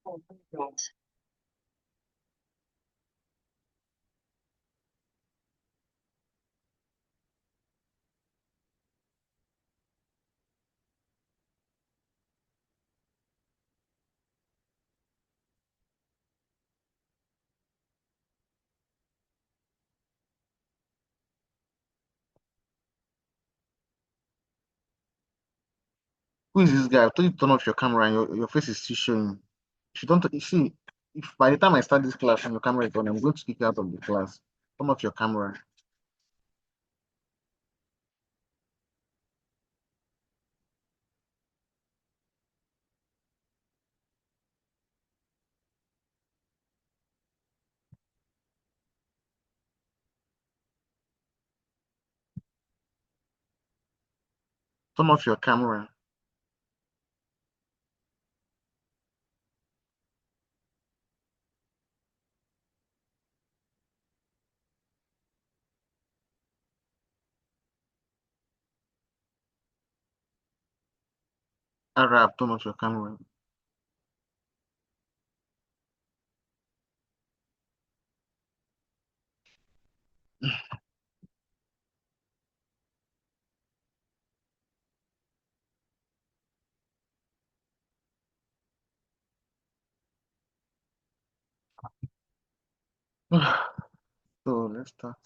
Who is this guy? I told you to turn off your camera and your face is still showing. If you don't, you see, if by the time I start this class and your camera is on, I'm going to kick you out of the class. Turn off your camera. Turn off your camera. Arab, turn off your camera. So let's start.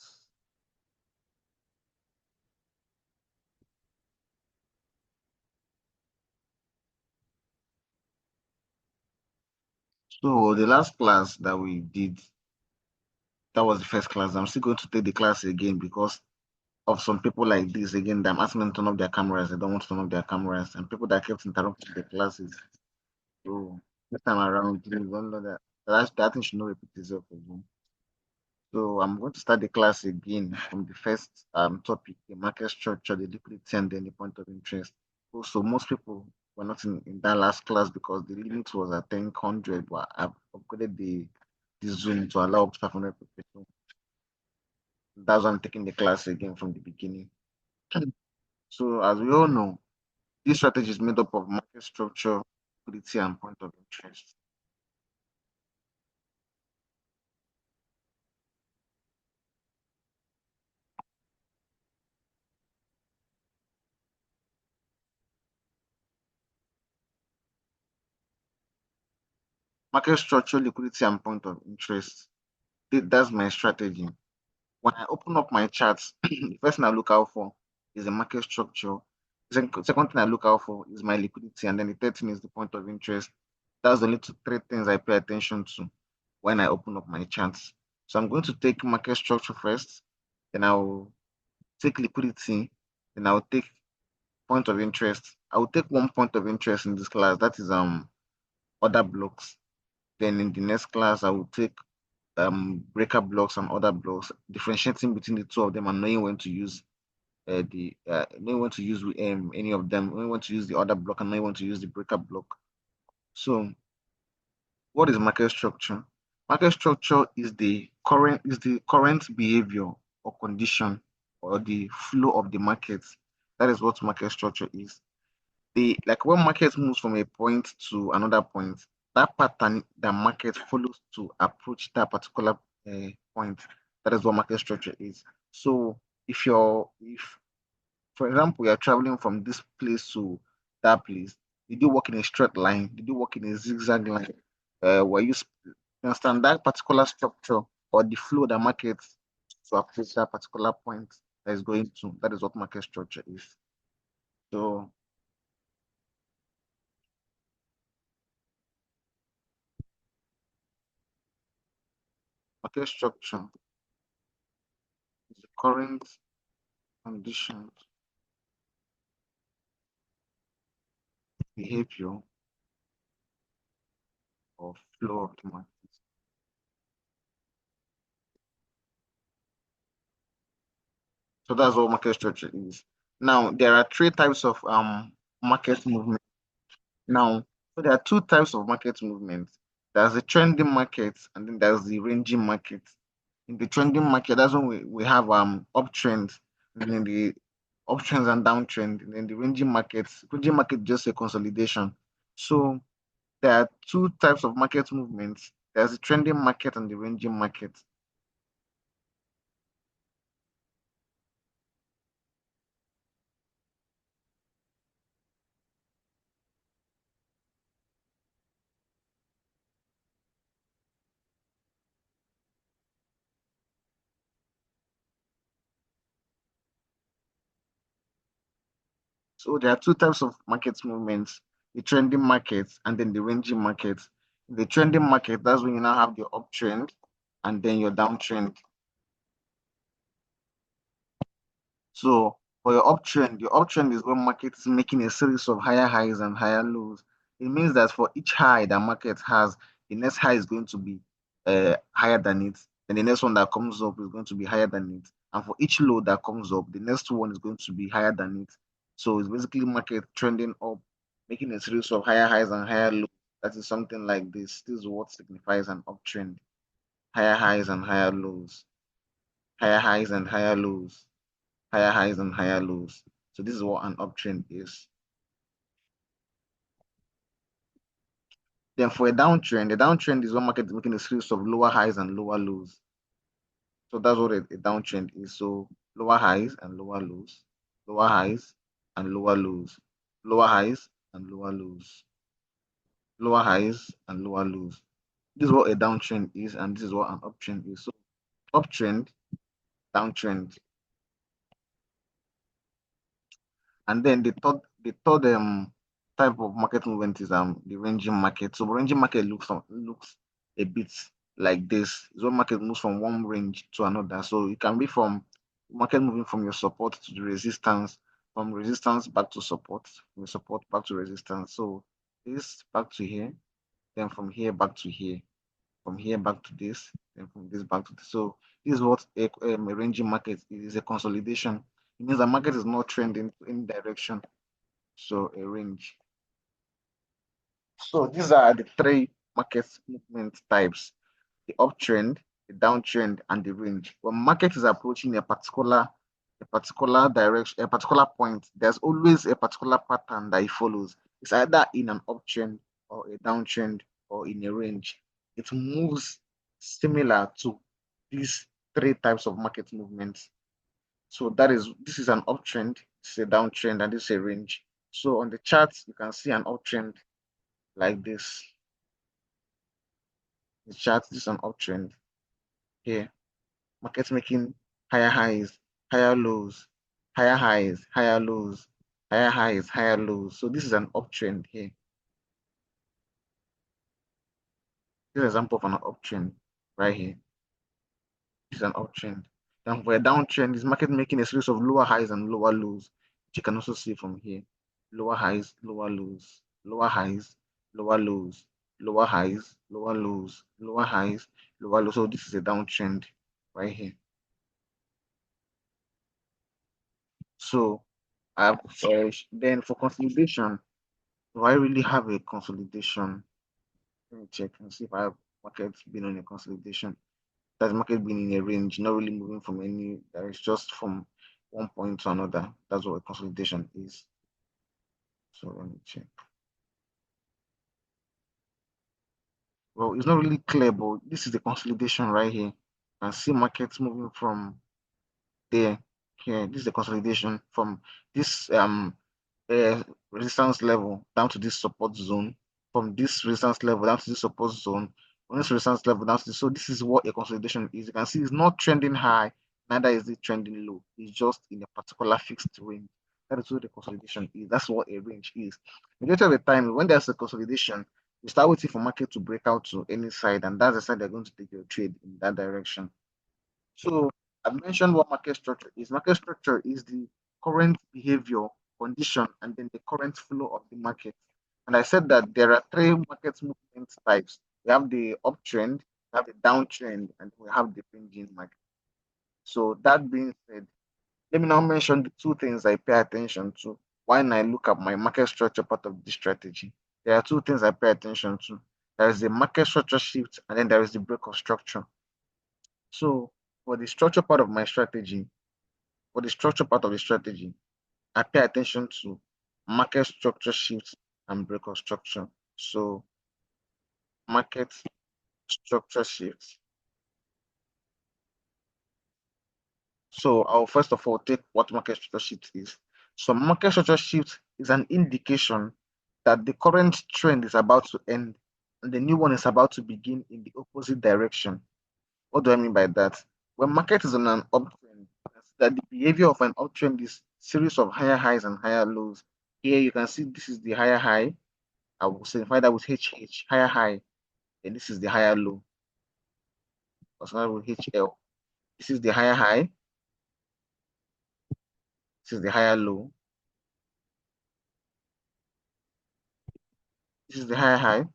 So the last class that we did, that was the first class. I'm still going to take the class again because of some people like this again. That I'm asking them to turn off their cameras. They don't want to turn off their cameras, and people that kept interrupting the classes. So this time around, please don't know that. That thing should not repeat itself again. So I'm going to start the class again from the first topic, the market structure, the liquidity, and then the point of interest. Also, most people were not in that last class because the limit was at 1000, but I've upgraded the Zoom to allow up to 500 people. So that's why I'm taking the class again from the beginning. So as we all know, this strategy is made up of market structure, liquidity, and point of interest. Market structure, liquidity, and point of interest. That's my strategy. When I open up my charts, the first thing I look out for is the market structure. Second thing I look out for is my liquidity, and then the third thing is the point of interest. That's the only three things I pay attention to when I open up my charts. So I'm going to take market structure first, then I'll take liquidity, then I'll take point of interest. I will take one point of interest in this class. That is other blocks. Then in the next class, I will take breaker blocks and other blocks, differentiating between the two of them and knowing when to use the knowing when to use any of them, knowing when to use the other block and knowing when to use the breaker block. So what is market structure? Market structure is the current behavior or condition or the flow of the market. That is what market structure is. The like when market moves from a point to another point, that pattern the market follows to approach that particular point. That is what market structure is. So if for example you're traveling from this place to that place, did you walk in a straight line? Did you walk in a zigzag line? Were you understand that particular structure or the flow that market to approach that particular point that is going to? That is what market structure is. So market structure is the current conditions, behavior, or flow of the market. So that's what market structure is. Now there are three types of market movement. Now, so there are two types of market movement. There's the trending market and then there's the ranging market. In the trending market, that's when we have uptrends and then the uptrends and downtrend. And then the ranging market just a consolidation. So there are two types of market movements. There's the trending market and the ranging market. So there are two types of market movements, the trending market and then the ranging market. The trending market, that's when you now have the uptrend and then your downtrend. So for your uptrend is when market is making a series of higher highs and higher lows. It means that for each high that market has, the next high is going to be higher than it. Then the next one that comes up is going to be higher than it. And for each low that comes up, the next one is going to be higher than it. So it's basically market trending up, making a series of higher highs and higher lows. That is something like this. This is what signifies an uptrend. Higher highs and higher lows. Higher highs and higher lows, higher highs and higher lows. So this is what an uptrend is. Then for a downtrend is when market is making a series of lower highs and lower lows. So that's what a downtrend is. So lower highs and lower lows, lower highs and lower lows, lower highs and lower lows, lower highs and lower lows. This is what a downtrend is, and this is what an uptrend is. So uptrend, downtrend. And then the third type of market movement is the ranging market. So ranging market looks a bit like this. It's when market moves from one range to another. So it can be from market moving from your support to the resistance, from resistance back to support, from support back to resistance. So this back to here, then from here back to here, from here back to this, then from this back to this. So this is what a ranging market is. It is a consolidation. It means the market is not trending in direction. So a range. So these are the three market movement types: the uptrend, the downtrend, and the range. When market is approaching a particular direction, a particular point, there's always a particular pattern that it follows. It's either in an uptrend or a downtrend or in a range. It moves similar to these three types of market movements. So this is an uptrend, this is a downtrend, and this is a range. So on the charts, you can see an uptrend like this. The chart, this is an uptrend here. Market making higher highs, higher lows, higher highs, higher lows, higher highs, higher lows. So this is an uptrend here. This is an example of an uptrend right here. This is an uptrend. Then for a downtrend, is market making a series of lower highs and lower lows, which you can also see from here. Lower highs, lower lows, lower highs, lower lows, lower highs, lower lows, lower highs, lower lows. So this is a downtrend right here. So then for consolidation, do I really have a consolidation? Let me check and see if I have market been on a consolidation. That's market being in a range, not really moving from any, that is just from one point to another. That's what a consolidation is. So let me check. Well, it's not really clear, but this is the consolidation right here. You can see markets moving from there, here. This is the consolidation from this resistance level down to this support zone, from this resistance level down to this support zone, from this resistance level down to this. So this is what a consolidation is. You can see it's not trending high, neither is it trending low. It's just in a particular fixed range. That is what the consolidation is. That's what a range is. Majority of the time, when there's a consolidation, you start waiting for market to break out to any side, and that's the side they're going to take your trade in that direction. So I mentioned what market structure is. Market structure is the current behavior, condition, and then the current flow of the market. And I said that there are three market movement types. We have the uptrend, we have the downtrend, and we have the ranging market. So that being said, let me now mention the two things I pay attention to when I look at my market structure part of the strategy. There are two things I pay attention to. There is the market structure shift, and then there is the break of structure. So for the structure part of my strategy, for the structure part of the strategy, I pay attention to market structure shifts and break of structure. So market structure shift. So I'll first of all take what market structure shift is. So market structure shift is an indication that the current trend is about to end and the new one is about to begin in the opposite direction. What do I mean by that? When market is on an uptrend, that the behavior of an uptrend is series of higher highs and higher lows. Here you can see this is the higher high. I will signify that with HH, higher high, and this is the higher low. Also with HL. This is the higher high. This is the higher low. This is the higher high.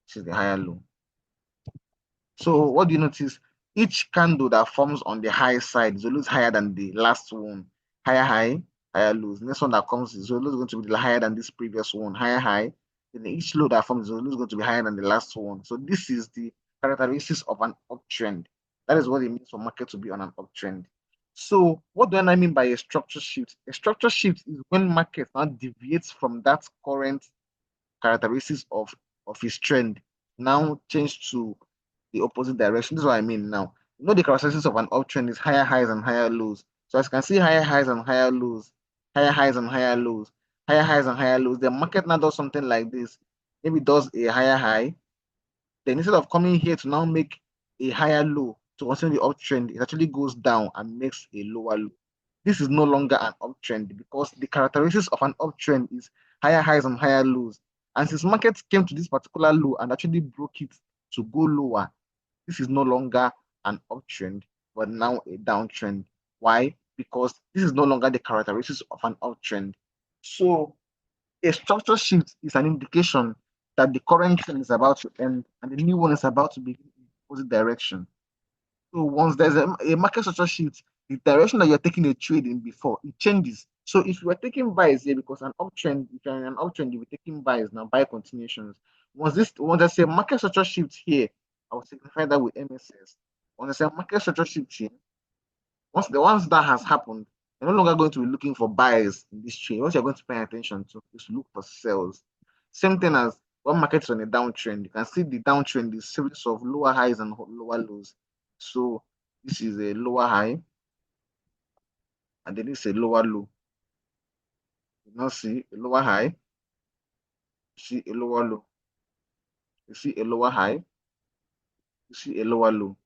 This is the higher low. So what do you notice? Each candle that forms on the high side is always higher than the last one. Higher high, higher lows. Next one that comes is always going to be higher than this previous one. Higher high. Then each low that forms is always going to be higher than the last one. So this is the characteristics of an uptrend. That is what it means for market to be on an uptrend. So what do I mean by a structure shift? A structure shift is when market now deviates from that current characteristics of his trend, now change to the opposite direction. This is what I mean now. You know, the characteristics of an uptrend is higher highs and higher lows. So as you can see, higher highs and higher lows, higher highs and higher lows, higher highs and higher lows. The market now does something like this. Maybe it does a higher high. Then instead of coming here to now make a higher low to continue the uptrend, it actually goes down and makes a lower low. This is no longer an uptrend because the characteristics of an uptrend is higher highs and higher lows. And since markets came to this particular low and actually broke it to go lower, this is no longer an uptrend, but now a downtrend. Why? Because this is no longer the characteristics of an uptrend. So a structure shift is an indication that the current trend is about to end and the new one is about to begin in the opposite direction. So once there's a market structure shift, the direction that you're taking a trade in before, it changes. So if you are taking buys here, because an uptrend, if you're in an uptrend, you'll be taking buys now, buy continuations. Once there's a market structure shift here, I will signify that with MSS. Once there's a market structure shift here, once that has happened, you're no longer going to be looking for buys in this trade. What you're going to pay attention to is look for sales. Same thing as when market's on a downtrend. You can see the downtrend is series of lower highs and lower lows. So this is a lower high, and then this is a lower low. You now see a lower high, you see a lower low, you see a lower high, you see a lower low,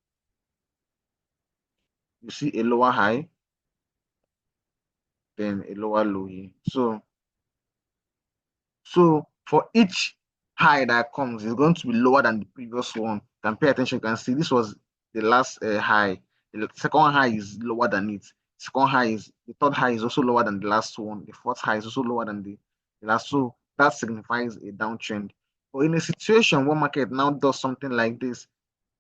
you see a lower high, then a lower low here. So for each high that comes, it's going to be lower than the previous one. You can pay attention. You can see this was the last high. The second high is lower than it. The third high is also lower than the last one. The fourth high is also lower than the last. So that signifies a downtrend. But in a situation where market now does something like this,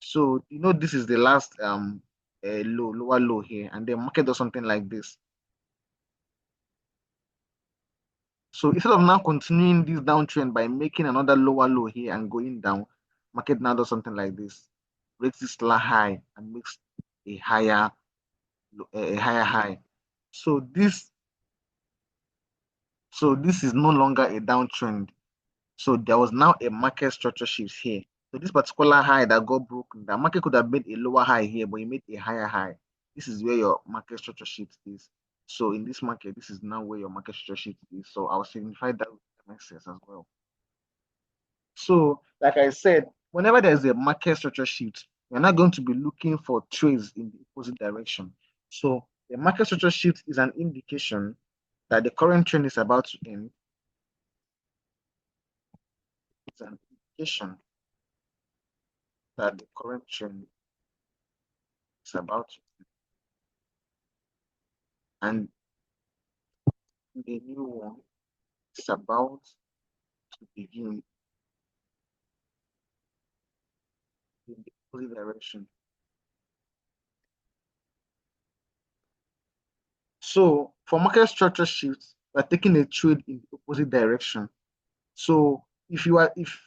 so you know this is the last lower low here, and the market does something like this. So instead of now continuing this downtrend by making another lower low here and going down, market now does something like this. Breaks this high and makes a higher high. So this is no longer a downtrend. So there was now a market structure shift here. So this particular high that got broken, the market could have made a lower high here, but it made a higher high. This is where your market structure shift is. So in this market, this is now where your market structure shift is. So I'll signify that with MXS as well. So, like I said, whenever there's a market structure shift, you're not going to be looking for trades in the opposite direction. So, the market structure shift is an indication that the current trend is about to end. It's an indication that the current trend is about to end, and the new one is about to begin in the opposite direction. So, for market structure shifts, we're taking a trade in the opposite direction. So if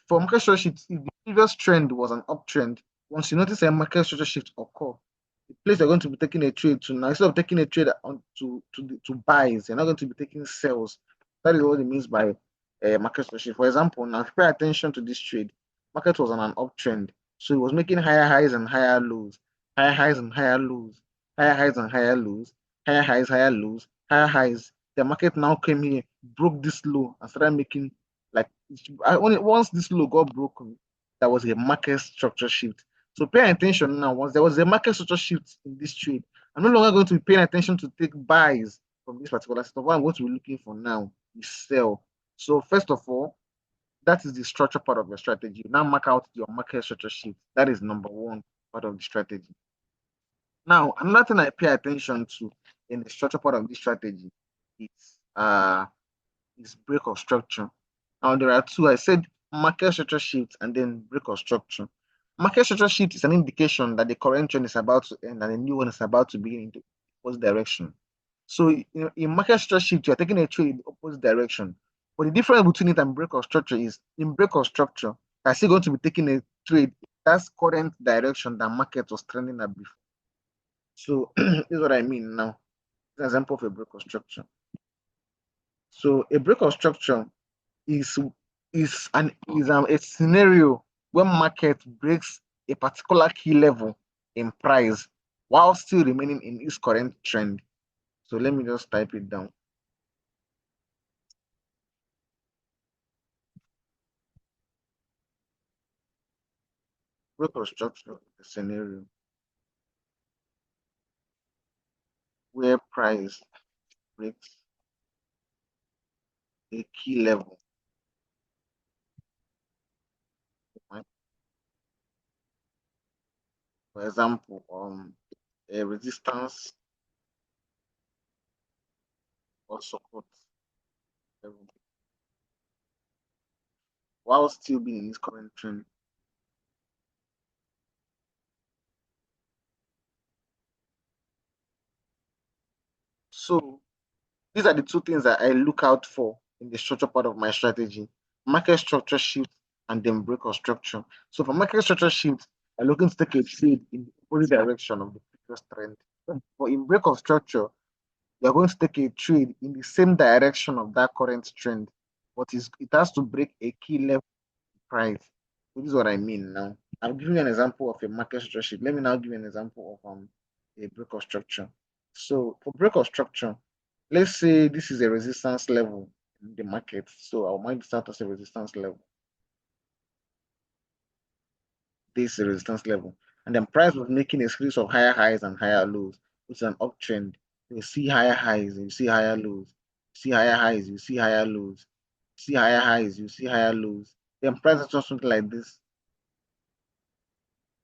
for market structure shift, if the previous trend was an uptrend, once you notice a market structure shift occur, the place you're going to be taking a trade to now, instead of taking a trade on to buys, you're not going to be taking sells. That is what it means by market structure shift. For example, now pay attention to this trade. Market was on an uptrend. So it was making higher highs and higher lows, higher highs and higher lows, higher highs and higher lows, higher highs, higher lows, higher highs. The market now came here, broke this low, and started making like once this low got broken, there was a market structure shift. So pay attention now. Once there was a market structure shift in this trade, I'm no longer going to be paying attention to take buys from this particular stuff. What I'm going to be looking for now is sell. So first of all, that is the structure part of your strategy. Now mark out your market structure shift. That is number one part of the strategy. Now, another thing I pay attention to in the structure part of this strategy is is break of structure. Now there are two. I said market structure shift and then break of structure. Market structure shift is an indication that the current trend is about to end and a new one is about to begin in the opposite direction. So in market structure shift, you're taking a trade in the opposite direction. But the difference between it and break of structure is in break of structure, you're still going to be taking a trade that's current direction that market was trending at before. So this is what I mean now. An example of a break of structure. So a break of structure is a scenario when market breaks a particular key level in price while still remaining in its current trend. So let me just type it down. Break of structure is a scenario where price breaks a key level. Right? For example, a resistance or support level while still being in its current trend. So these are the two things that I look out for in the structure part of my strategy: market structure shift and then break of structure. So for market structure shift, I'm looking to take a trade in the opposite direction of the previous trend. But in break of structure, you're going to take a trade in the same direction of that current trend, but it has to break a key level price. So this is what I mean now. I'm giving you an example of a market structure shift. Let me now give you an example of a break of structure. So for break of structure, let's say this is a resistance level in the market. So I might start as a resistance level. This is a resistance level. And then price was making a series of higher highs and higher lows, which is an uptrend. You see higher highs, you see higher lows. You see higher highs, you see higher lows. You see higher highs, you see higher lows. Then price is just something like this.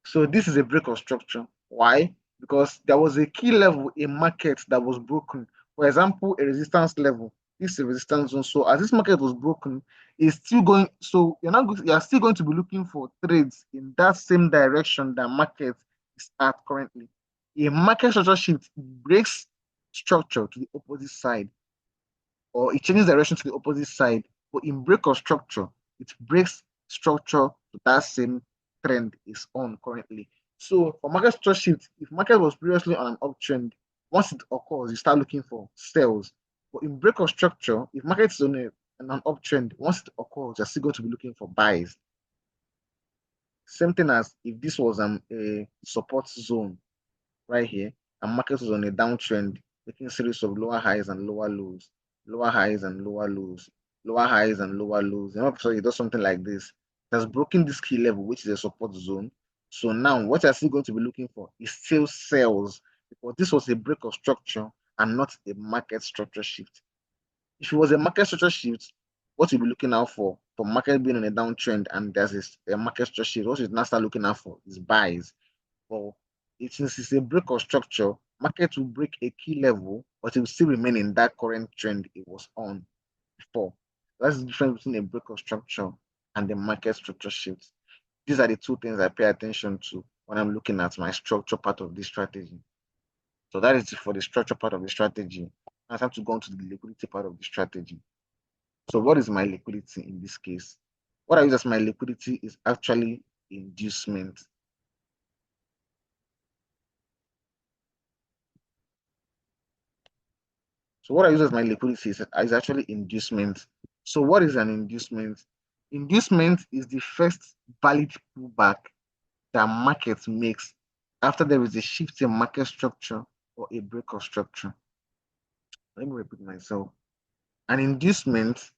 So this is a break of structure. Why? Because there was a key level in market that was broken. For example, a resistance level. This is a resistance zone. So as this market was broken, it's still going. So you're still going to be looking for trades in that same direction that market is at currently. A market structure shift breaks structure to the opposite side, or it changes direction to the opposite side. But in break of structure, it breaks structure to that same trend is on currently. So for market structure shift, if market was previously on an uptrend, once it occurs, you start looking for sales. But in break of structure, if market is on an uptrend, once it occurs, you're still going to be looking for buys. Same thing as if this was a support zone right here, and market was on a downtrend, making a series of lower highs and lower lows, lower highs and lower lows, lower highs and lower lows. And all it does something like this. It has broken this key level, which is a support zone. So now what you're still going to be looking for is still sales, because this was a break of structure and not a market structure shift. If it was a market structure shift, what you'll be looking out for market being on a downtrend and there's a market structure shift, what you now start looking out for is buys. But since it's a break of structure, market will break a key level, but it will still remain in that current trend it was on before. That's the difference between a break of structure and the market structure shift. These are the two things I pay attention to when I'm looking at my structure part of this strategy. So that is for the structure part of the strategy. Now it's time to go on to the liquidity part of the strategy. So what is my liquidity in this case? What I use as my liquidity is actually inducement. So what I use as my liquidity is actually inducement. So what is an inducement? Inducement is the first valid pullback that market makes after there is a shift in market structure or a break of structure. Let me repeat myself. An inducement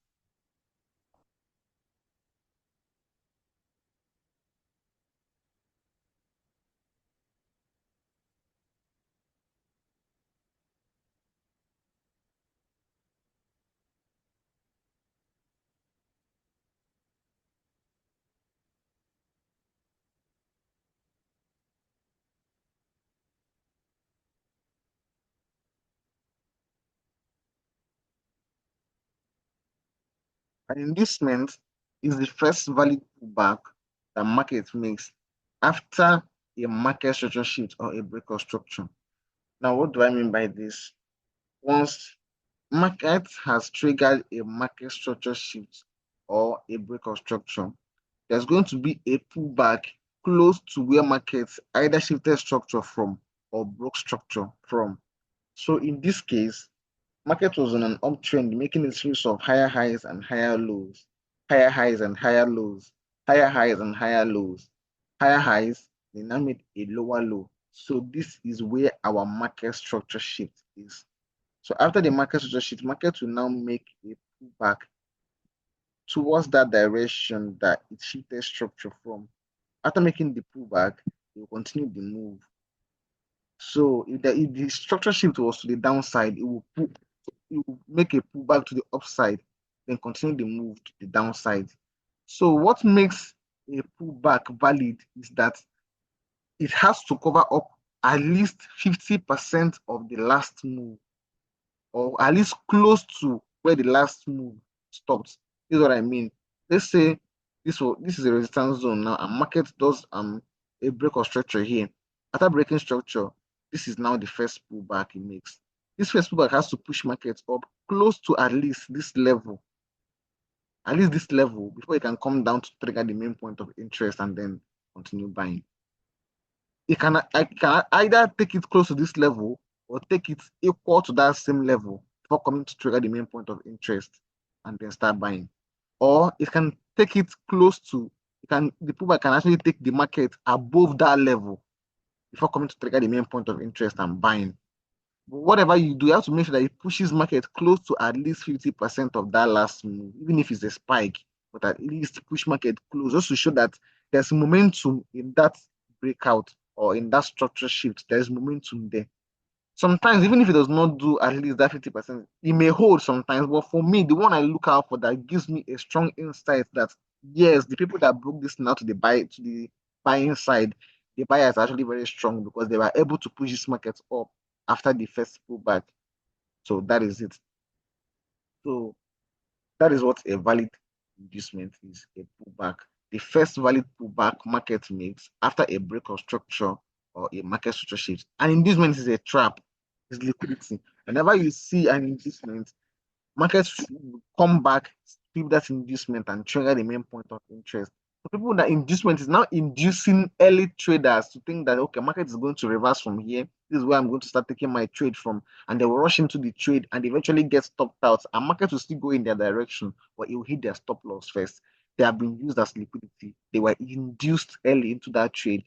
an inducement is the first valid pullback that market makes after a market structure shift or a break of structure. Now, what do I mean by this? Once market has triggered a market structure shift or a break of structure, there's going to be a pullback close to where markets either shifted structure from or broke structure from. So in this case, market was on an uptrend, making a series of higher highs and higher lows, higher highs and higher lows, higher highs and higher lows, higher highs, they now made a lower low. So this is where our market structure shift is. So after the market structure shift, market will now make a pullback towards that direction that it shifted structure from. After making the pullback, it will continue the move. So if the structure shift was to the downside, it will make a pullback to the upside, then continue the move to the downside. So what makes a pullback valid is that it has to cover up at least 50% of the last move, or at least close to where the last move stopped. This is what I mean. Let's say this is a resistance zone now, and market does a break of structure here. After breaking structure, this is now the first pullback it makes. This first pullback has to push markets up close to at least this level before it can come down to trigger the main point of interest and then continue buying. I can either take it close to this level or take it equal to that same level before coming to trigger the main point of interest and then start buying. Or it can take it close to, the pullback can actually take the market above that level before coming to trigger the main point of interest and buying. But whatever you do, you have to make sure that it pushes market close to at least 50% of that last move, even if it's a spike, but at least push market close, just to show that there's momentum in that breakout or in that structure shift. There's momentum there. Sometimes, even if it does not do at least that 50%, it may hold sometimes. But for me, the one I look out for that gives me a strong insight that yes, the people that broke this now to the buying side, the buyer is actually very strong because they were able to push this market up after the first pullback. So that is it. So that is what a valid inducement is, a pullback. The first valid pullback market makes after a break of structure or a market structure shift. An inducement is a trap, it's liquidity. Whenever you see an inducement, markets will come back, strip that inducement, and trigger the main point of interest. So people that inducement is now inducing early traders to think that okay, market is going to reverse from here. This is where I'm going to start taking my trade from, and they will rush into the trade and eventually get stopped out. And market will still go in their direction, but it will hit their stop loss first. They have been used as liquidity. They were induced early into that trade.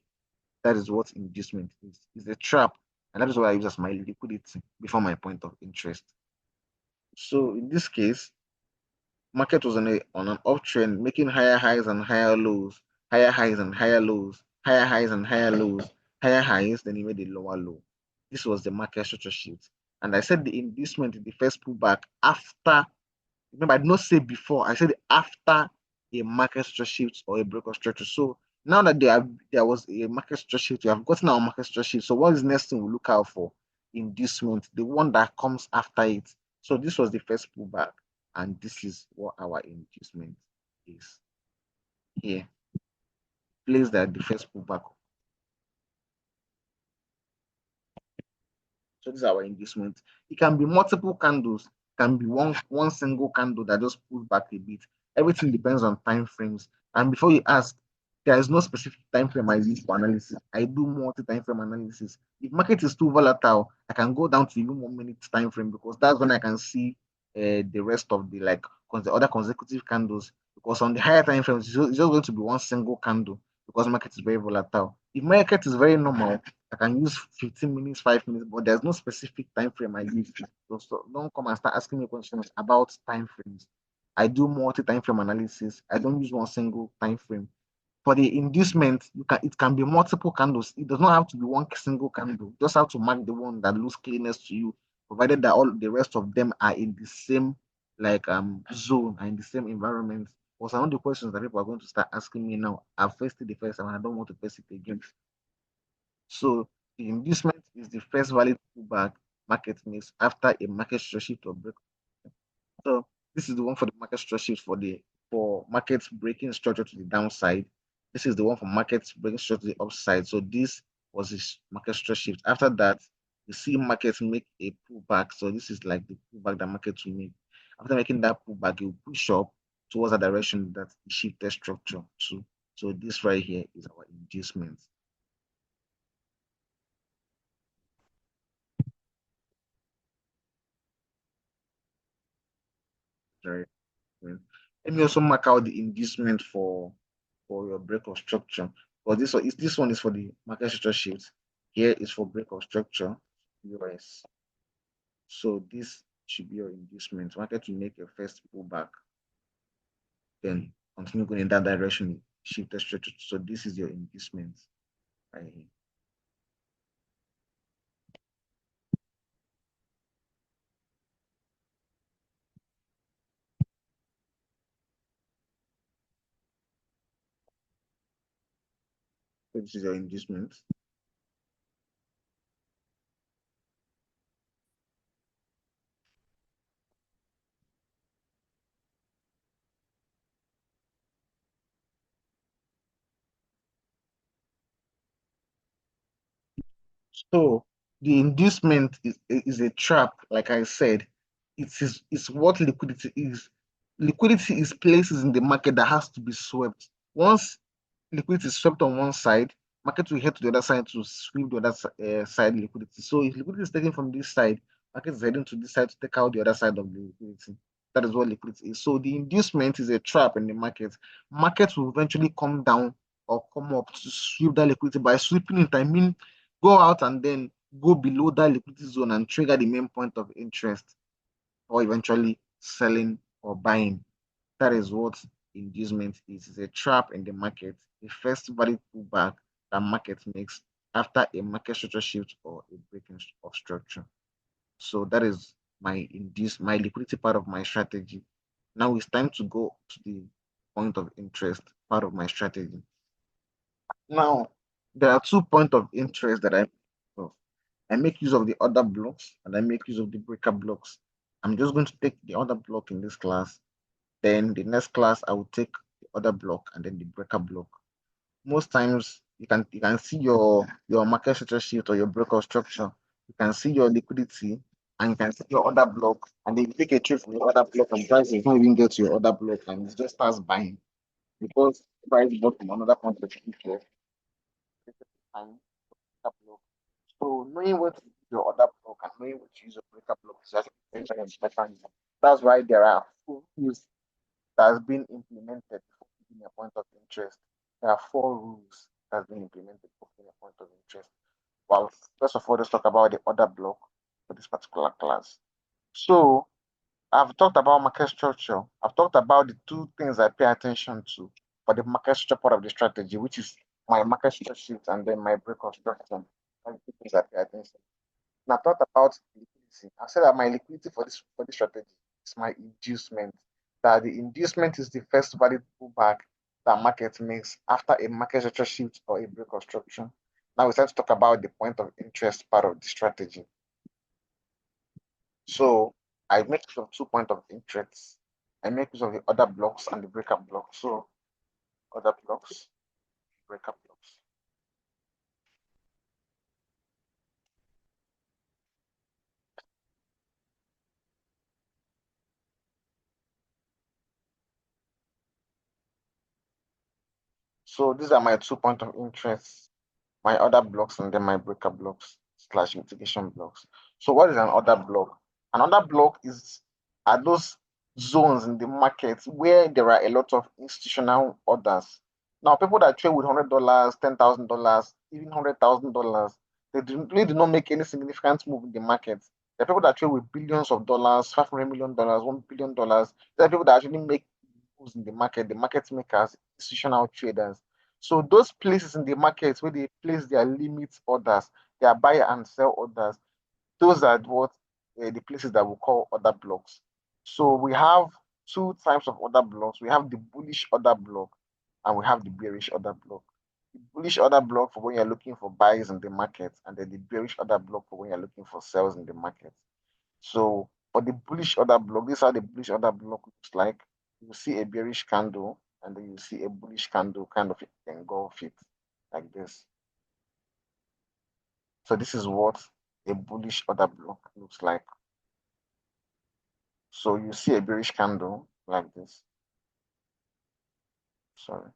That is what inducement is. It's a trap, and that is what I use as my liquidity before my point of interest. So in this case, market was on an uptrend, making higher highs and higher lows, higher highs and higher lows, higher highs and higher lows, higher highs, then he made a lower low. This was the market structure shift. And I said the inducement in the first pullback after, remember, I did not say before, I said after a market structure shift or a break of structure. So now that there was a market structure shift, we have gotten our market structure shift. So what is the next thing we look out for? Inducement, the one that comes after it. So this was the first pullback, and this is what our inducement is. Here, place that the first pullback. So this is our inducement. It can be multiple candles, can be one single candle that just pulls back a bit. Everything depends on time frames. And before you ask, there is no specific time frame I use for analysis. I do multi-time frame analysis. If market is too volatile, I can go down to even 1 minute time frame because that's when I can see the rest of the other consecutive candles. because on the higher time frames, it's just going to be one single candle because market is very volatile. If market is very normal, I can use 15 minutes, 5 minutes, but there's no specific time frame I use. So don't come and start asking me questions about time frames. I do multi time frame analysis. I don't use one single time frame. For the inducement, it can be multiple candles. It does not have to be one single candle. You just have to mark the one that looks cleanest to you, provided that all the rest of them are in the same zone and in the same environment. Or some of the questions that people are going to start asking me now. I've faced it the first time and I don't want to face it again. So the inducement is the first valid pullback market makes after a market shift or break. So this is the one for the market structure shift for markets breaking structure to the downside. This is the one for markets breaking structure to the upside. So this was this market structure shift. After that, you see markets make a pullback. So this is like the pullback that markets will make. After making that pullback, you push up towards the direction that the shifted structure to. So this right here is our inducement. Right. Let me also mark out the inducement for your break of structure. But this one is for the market structure shift. Here is for break of structure, US. So this should be your inducement. Market to make your first pullback, then continue going in that direction, shift the structure. So this is your inducement right here. So this is your inducement. So the inducement is a trap, like I said. It's what liquidity is. Liquidity is places in the market that has to be swept. Once liquidity is swept on one side, market will head to the other side to sweep the other side liquidity. So if liquidity is taken from this side, market is heading to this side to take out the other side of the liquidity. That is what liquidity is. So the inducement is a trap in the market. Market will eventually come down or come up to sweep that liquidity. By sweeping it, I mean go out and then go below that liquidity zone and trigger the main point of interest or eventually selling or buying. That is what inducement is. It's a trap in the market, a first valid pullback that market makes after a market structure shift or a breaking of structure. So that is my liquidity part of my strategy. Now it's time to go to the point of interest part of my strategy. Now there are 2 points of interest that I make use of the other blocks and I make use of the breaker blocks. I'm just going to take the other block in this class. Then the next class, I will take the other block and then the breaker block. Most times you can see your market structure sheet or your breaker structure. You can see your liquidity and you can see your other block. And then you take a trade from your other block and price does not even get to your other block and it just starts buying because price bought from another point of view. And block. So knowing what to use your other block and knowing what to use your breaker block is just very important. That's why there are rules that has been implemented before giving a point of interest. There are 4 rules that have been implemented before giving a point of interest. Well, first of all, let's talk about the other block for this particular class. So I've talked about market structure. I've talked about the 2 things I pay attention to for the market structure part of the strategy, which is my market structure sheet and then my break of structure. And 2 things I pay attention. And I talked about liquidity. I said that my liquidity for this strategy is my inducement. That the inducement is the first valid pullback that market makes after a market structure shift or a break of structure. Now we start to talk about the point of interest part of the strategy. So I make use of 2 points of interest. I make use of the other blocks and the breakup blocks. So other blocks, breakup blocks. So these are my 2 points of interest, my other blocks, and then my breakup blocks slash mitigation blocks. So what is an other block? Another block are those zones in the market where there are a lot of institutional orders. Now, people that trade with $100, $10,000, even $100,000, they really do not make any significant move in the market. There are people that trade with billions of dollars, $500 million, $1 billion. There are people that actually make moves in the market makers, institutional traders. So those places in the market where they place their limit orders, their buy and sell orders, those are what the places that we call order blocks. So we have two types of order blocks. We have the bullish order block and we have the bearish order block. The bullish order block for when you're looking for buys in the market, and then the bearish order block for when you're looking for sells in the market. So for the bullish order block, this is how the bullish order block looks like. You see a bearish candle, and then you see a bullish candle kind of engulf it like this. So this is what a bullish order block looks like. So you see a bearish candle like this. Sorry.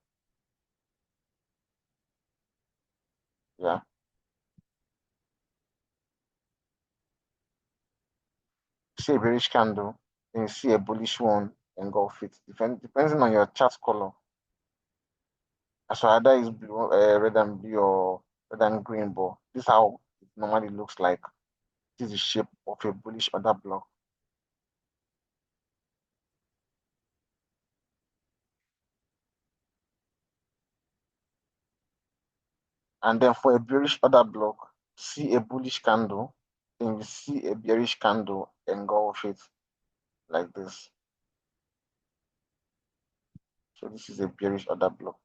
Yeah. You see a bearish candle, then you see a bullish one engulf it. Depending on your chart color. So either is blue, red and blue or red and green, but this is how it normally looks like. This is the shape of a bullish order block. And then for a bearish order block, see a bullish candle, then you see a bearish candle engulf it like this. So this is a bearish order block.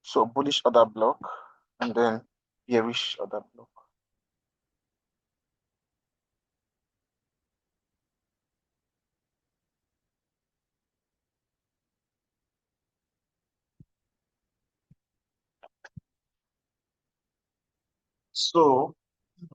So bullish order block and then bearish order block. So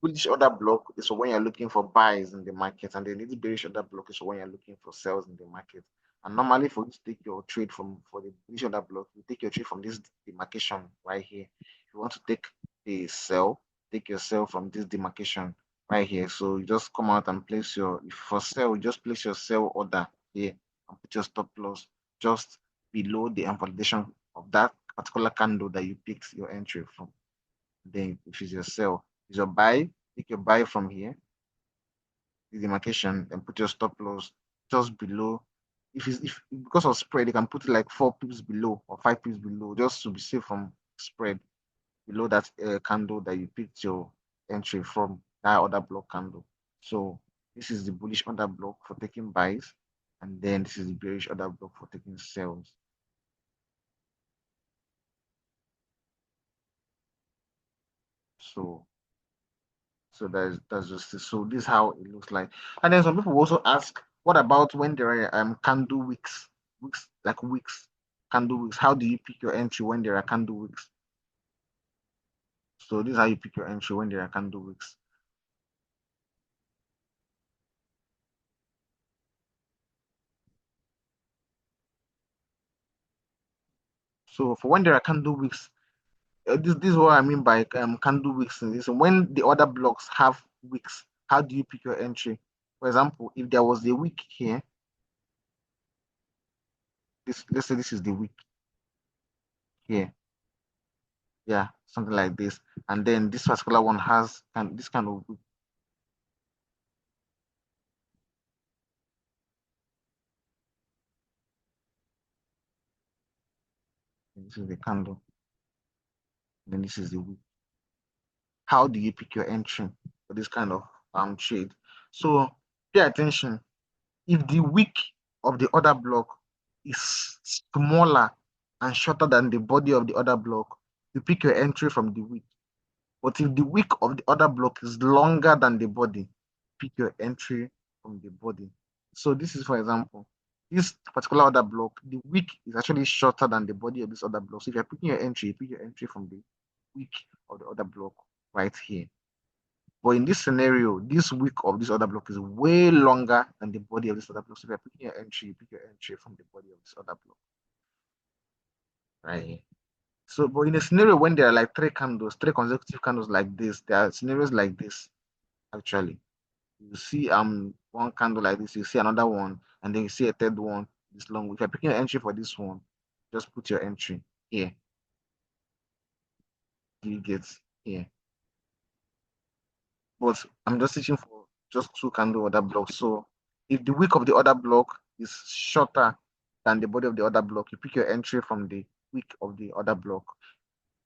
bullish order block is when you're looking for buys in the market, and then this bearish order block is when you're looking for sells in the market. And normally, for you to take your trade from for the bullish order block, you take your trade from this demarcation right here. If you want to take a sell, take your sell from this demarcation right here. So you just come out and place your if for sell, you just place your sell order here and put your stop loss just below the validation of that particular candle that you picked your entry from. Then if it's your sell, it's your buy, take your buy from here, the demarcation, and put your stop loss just below. If because of spread, you can put it like 4 pips below or 5 pips below, just to be safe from spread below that candle that you picked your entry from, that other block candle. So this is the bullish order block for taking buys, and then this is the bearish order block for taking sells. So that's just it. So this is how it looks like. And then some people also ask, what about when there are candle wicks, wicks, candle wicks? How do you pick your entry when there are candle wicks? So this is how you pick your entry when there are candle wicks. So for when there are candle wicks, this is what I mean by candle wicks. This when the other blocks have wicks, how do you pick your entry? For example, if there was a wick here, this let's say this is the wick here, yeah, something like this, and then this particular one has this kind of wick. This is the candle, then this is the wick. How do you pick your entry for this kind of trade? So pay attention. If the wick of the other block is smaller and shorter than the body of the other block, you pick your entry from the wick. But if the wick of the other block is longer than the body, pick your entry from the body. So this is, for example, this particular other block, the wick is actually shorter than the body of this other block. So if you're picking your entry, you pick your entry from the wick of the other block right here. But in this scenario, this wick of this other block is way longer than the body of this other block. So if you're picking your entry, you pick your entry from the body of this other block right here. So, but in a scenario when there are like three candles, three consecutive candles like this, there are scenarios like this actually. You see one candle like this, you see another one, and then you see a third one this long. If you're picking an entry for this one, just put your entry here. You get here. But I'm just searching for just two candle other blocks. So if the wick of the other block is shorter than the body of the other block, you pick your entry from the wick of the other block.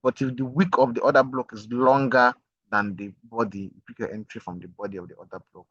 But if the wick of the other block is longer than the body, you pick your entry from the body of the other block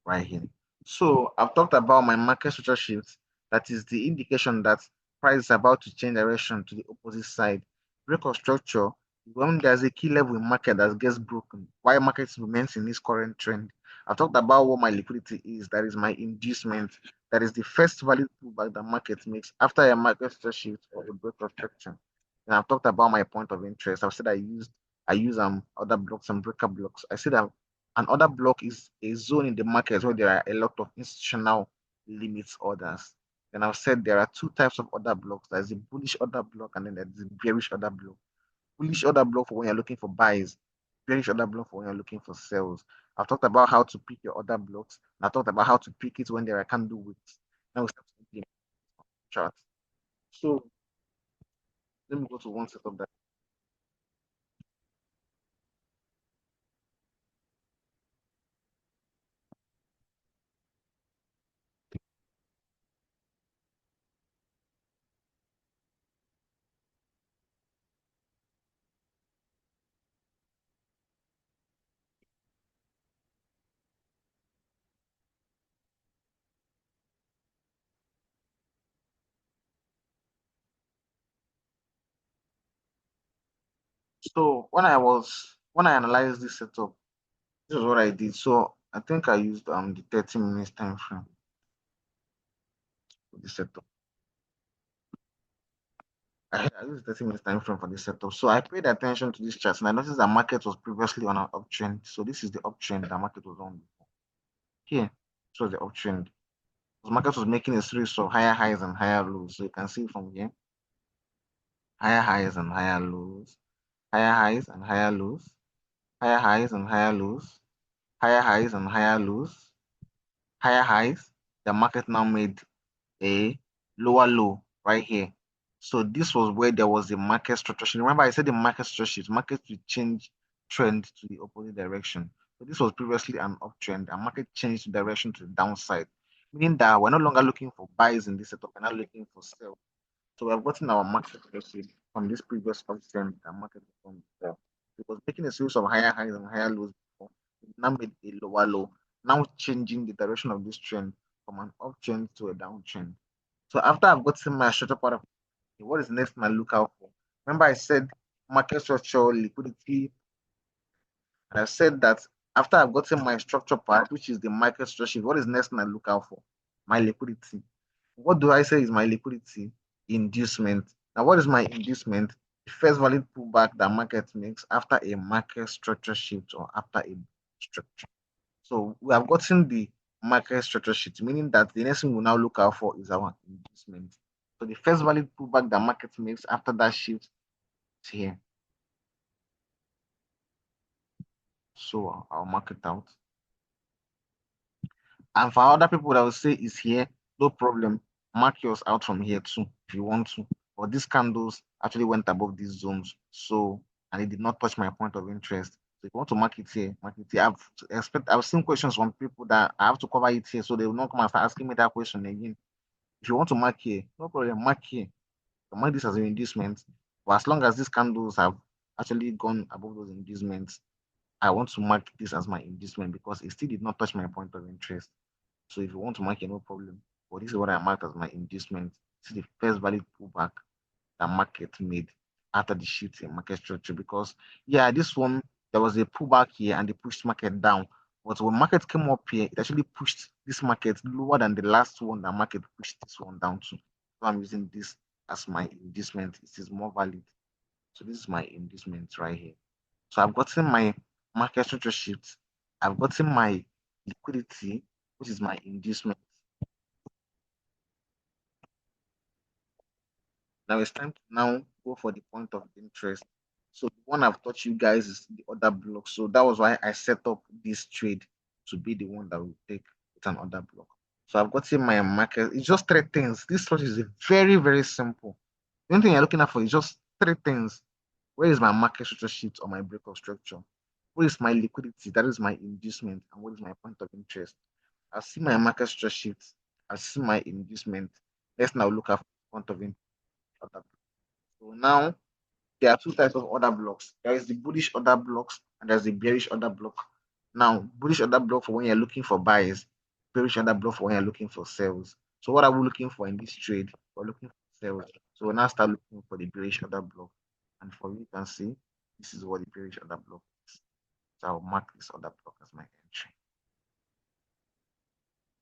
right here. So I've talked about my market structure shift. That is the indication that price is about to change direction to the opposite side. Break of structure, when there's a key level in market that gets broken, why market remains in this current trend. I've talked about what my liquidity is. That is my inducement. That is the first value pullback the market makes after a market structure shift or a break of structure. And I've talked about my point of interest. I've said I use other blocks and breaker blocks. I said that an order block is a zone in the market where there are a lot of institutional limits orders. And I've said there are two types of order blocks. There's a bullish order block and then there's a bearish order block. Bullish order block for when you're looking for buys, bearish order block for when you're looking for sells. I've talked about how to pick your order blocks, and I talked about how to pick it when there are candle wicks. Now we start to implement chart. So let me go to one set of that. So when I analyzed this setup, this is what I did. So I think I used the 30 minutes time frame for this setup. I used 30 minutes time frame for this setup. So I paid attention to this chart and I noticed that market was previously on an uptrend. So this is the uptrend that market was on before. Here, this was the uptrend. The market was making a series of higher highs and higher lows. So you can see from here, higher highs and higher lows, higher highs and higher lows, higher highs and higher lows, higher highs and higher lows, higher highs. The market now made a lower low right here. So this was where there was a market structure shift. Remember, I said the market structure shift, market will change trend to the opposite direction. So this was previously an uptrend, and market changed direction to the downside, meaning that we're no longer looking for buys in this setup, we're not looking for sell. So we have gotten our market structure shift from this previous uptrend and market from sell. It was making a series of higher highs and higher lows before. It now made a lower low, now changing the direction of this trend from an uptrend to a downtrend. So after I've gotten my structure part of it, what is next I look out for? Remember I said market structure, liquidity, and I said that after I've gotten my structure part, which is the market structure, what is next I look out for? My liquidity. What do I say is my liquidity? Inducement. Now, what is my inducement? The first valid pullback that market makes after a market structure shift or after a structure. So we have gotten the market structure sheet, meaning that the next thing we'll now look out for is our inducement. So the first valid pullback that market makes after that shift is here. So I'll mark it out. And for other people that will say is here, no problem. Mark yours out from here too if you want to. But these candles actually went above these zones. So and it did not touch my point of interest. So if you want to mark it here, mark it here. I've seen questions from people that I have to cover it here, so they will not come and start asking me that question again. If you want to mark here, no problem, mark here. So mark this as an inducement. But as long as these candles have actually gone above those inducements, I want to mark this as my inducement because it still did not touch my point of interest. So if you want to mark it, no problem. But this is what I marked as my inducement. This is the first valid pullback that market made after the shift in market structure. Because yeah, this one there was a pullback here and they pushed market down. But when market came up here, it actually pushed this market lower than the last one that market pushed this one down to. So I'm using this as my inducement. It is more valid. So this is my inducement right here. So I've gotten my market structure shift. I've gotten my liquidity, which is my inducement. Now it's time to now go for the point of interest. So the one I've taught you guys is the order block. So that was why I set up this trade to be the one that will take with an order block. So I've gotten my market. It's just three things. This structure is very, very simple. The only thing you're looking at for is just three things. Where is my market structure sheet or my breakup structure? What is my liquidity? That is my inducement. And what is my point of interest? I see my market structure sheet. I see my inducement. Let's now look at point of interest. So now there are two types of order blocks. There is the bullish order blocks and there's the bearish order block. Now, bullish order block for when you're looking for buys, bearish order block for when you're looking for sales. So what are we looking for in this trade? We're looking for sales. So we'll now start looking for the bearish order block. And for you can see, this is what the bearish order block is. So I'll mark this order block as my entry.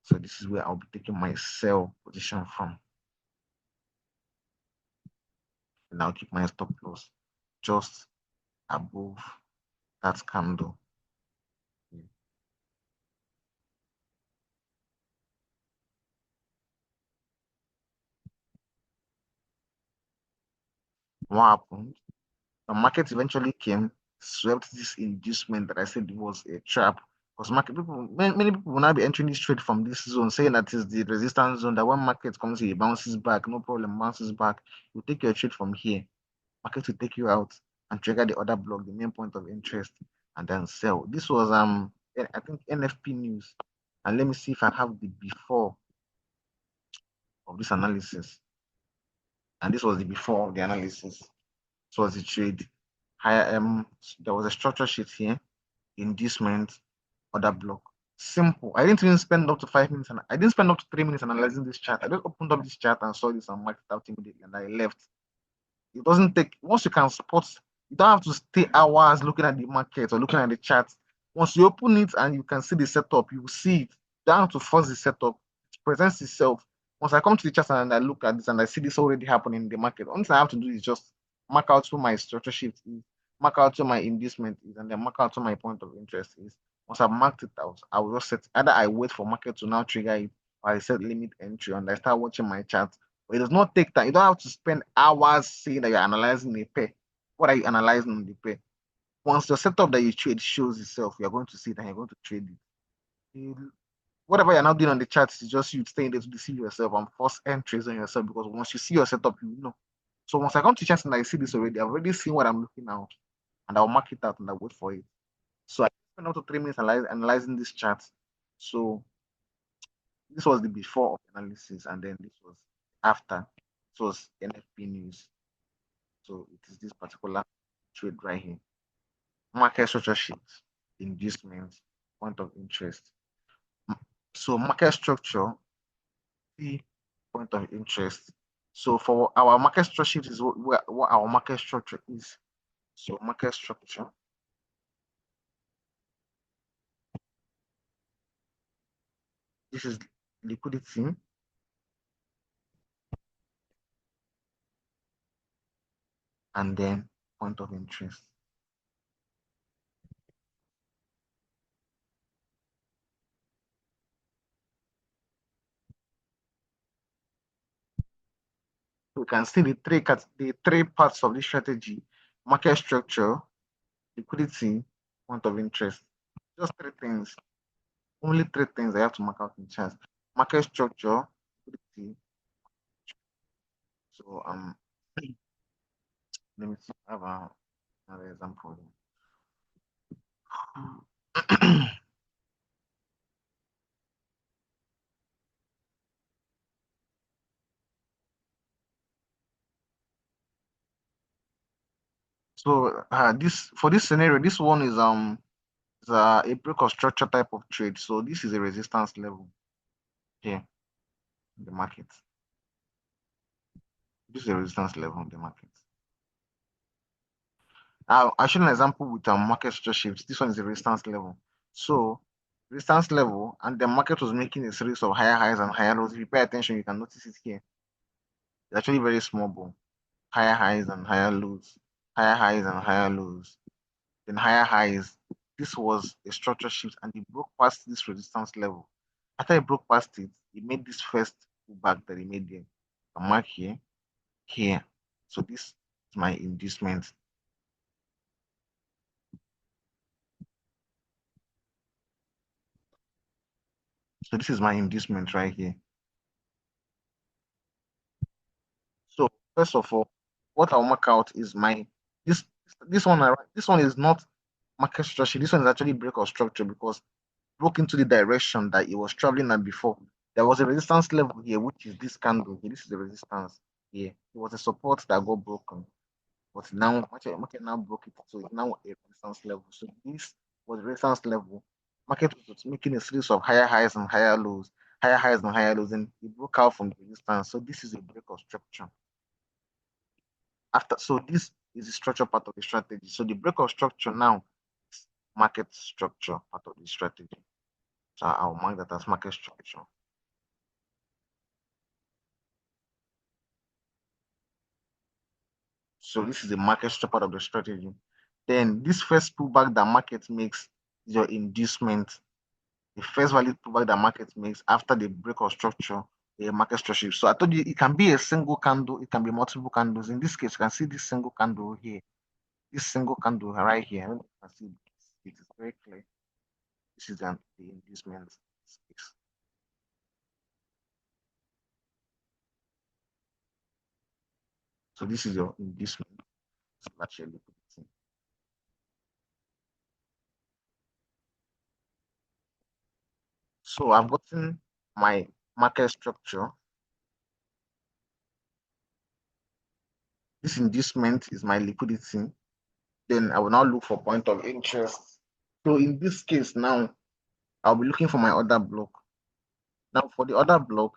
So this is where I'll be taking my sell position from. And I'll keep my stop loss just above that candle. What happened? The market eventually came, swept this inducement that I said was a trap. Because market people, many people will now be entering this trade from this zone, saying that is the resistance zone. That when market comes here, it bounces back, no problem, bounces back. You take your trade from here. Market will take you out and trigger the other block, the main point of interest, and then sell. This was I think NFP news. And let me see if I have the before of this analysis. And this was the before of the analysis. This was the trade. Higher there was a structure sheet here, inducement, order block. Simple. I didn't even spend up to 5 minutes, and I didn't spend up to 3 minutes analyzing this chart. I just opened up this chart and saw this and marked it out immediately, and I left. It doesn't take once you can spot, you don't have to stay hours looking at the market or looking at the chart. Once you open it and you can see the setup, you will see it. You don't have to force the setup. It presents itself. Once I come to the chart and I look at this and I see this already happening in the market, only thing I have to do is just mark out who my structure shift is, mark out who my inducement is, and then mark out who my point of interest is. Once I've marked it out, I will just set either I wait for market to now trigger it or I set limit entry and I start watching my chart. But it does not take time. You don't have to spend hours saying that you're analyzing a pair. What are you analyzing on the pair? Once the setup that you trade shows itself, you're going to see it and you're going to trade it. Whatever you're now doing on the charts is just you staying there to deceive yourself and force entries on yourself because once you see your setup, you know. So once I come to charts and I see this already, I've already seen what I'm looking at and I'll mark it out and I'll wait for it. So I spent up to 3 minutes analyzing this chart. So this was the before of analysis, and then this was after. This was NFP news. So it is this particular trade right here. Market structure sheet, inducement, point of interest. So market structure, the point of interest. So for our market structure sheet is what our market structure is. So market structure. This is liquidity. And then point of interest. We can see the three parts of this strategy: market structure, liquidity, point of interest. Just three things. Only three things I have to mark out in charts: market structure, liquidity. So let me see. I have another example. So this for this scenario, this one is a break of structure type of trade. So this is a resistance level here in the market. This is a resistance level in the market. I showed an example with market structure shifts. This one is a resistance level. So resistance level, and the market was making a series of higher highs and higher lows. If you pay attention, you can notice it here. It's actually very small ball. Higher highs and higher lows. Higher highs and higher lows. Then higher highs. This was a structure shift and it broke past this resistance level. After it broke past it, it made this first pullback that it made there. A mark here, here. So this my inducement. So this is my inducement right here. So first of all, what I'll mark out is my this this one this one is not market structure. This one is actually break of structure because broke into the direction that it was traveling at before. There was a resistance level here, which is this candle here. This is the resistance here. It was a support that got broken. But now market now broke it. So it's now a resistance level. So this was resistance level. Market was making a series of higher highs and higher lows, higher highs and higher lows, and it broke out from the resistance. So this is a break of structure. After so this is the structure part of the strategy. So the break of structure now is market structure part of the strategy. So I'll mark that as market structure. So this is the market structure part of the strategy. Then this first pullback that market makes is your inducement. The first valid pullback that market makes after the break of structure, a market structure. So I told you it can be a single candle, it can be multiple candles. In this case, you can see this single candle here, this single candle right here. You can see it is very clear. This is the inducement space. So this is your inducement. Actually, so I've gotten my market structure. This inducement is my liquidity. Then I will now look for point of interest. So in this case now, I'll be looking for my order block. Now for the order block,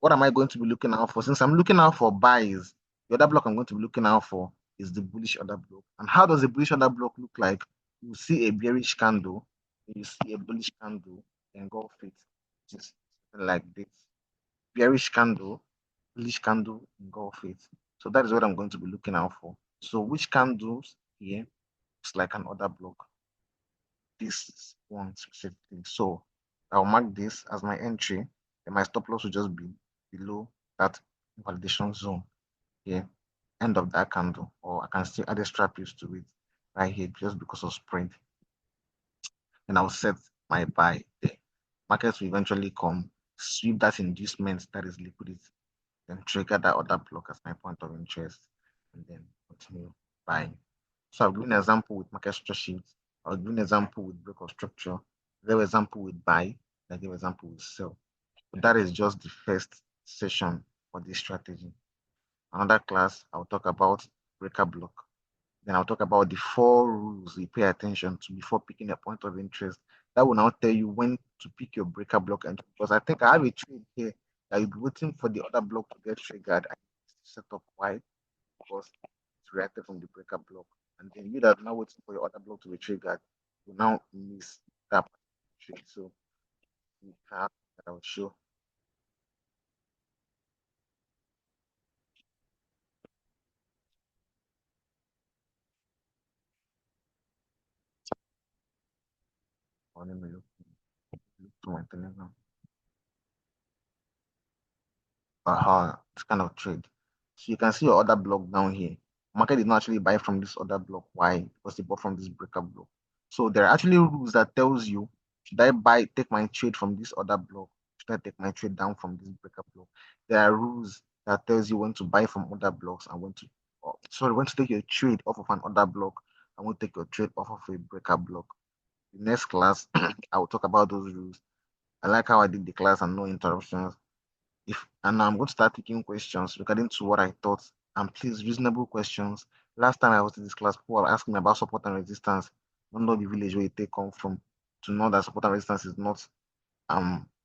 what am I going to be looking out for? Since I'm looking out for buys, the other block I'm going to be looking out for is the bullish order block. And how does the bullish order block look like? You see a bearish candle, you see a bullish candle, engulf it, just like this. Bearish candle, bullish candle, engulf it. So that is what I'm going to be looking out for. So which candles here looks like an order block? This one specifically. So I'll mark this as my entry, and my stop loss will just be below that validation zone here, end of that candle, or I can still add a strap piece to it right here just because of spread. And I'll set my buy there. Markets will eventually come, sweep that inducement that is liquidity, then trigger that other block as my point of interest, and then continue buying. So I've given an example with market structure shifts. I'll give an example with break of structure. I gave example with buy. I give example with sell. But that is just the first session for this strategy. Another class, I'll talk about breaker block. Then I'll talk about the 4 rules you pay attention to before picking a point of interest. That will now tell you when to pick your breaker block. And because I think I have a trade here that you'll be waiting for the other block to get triggered. I set up why because it's reacted from the breaker block. And then you that are now waiting for your other block to be triggered, you now miss that trade. So you have that I will show on me look to my telegram. This kind of trade. So you can see your order block down here. Market did not actually buy from this order block. Why? Because they bought from this breaker block. So there are actually rules that tells you, should I take my trade from this order block? Should I take my trade down from this breaker block? There are rules that tells you when to buy from other blocks and when to, sorry, when to take your trade off of an order block and when to take your trade off of a breaker block. The next class, I will talk about those rules. I like how I did the class and no interruptions. If and I'm going to start taking questions regarding to what I thought, and please reasonable questions. Last time I was in this class, people were asking me about support and resistance. I don't know the village where you take come from to know that support and resistance is not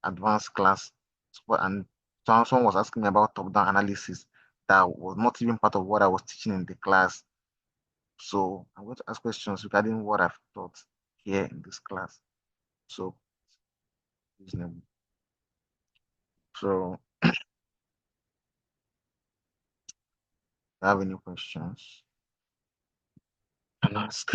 advanced class. And someone was asking me about top-down analysis that was not even part of what I was teaching in the class. So I'm going to ask questions regarding what I've taught here in this class. So reasonable. So if you have any questions, you can ask.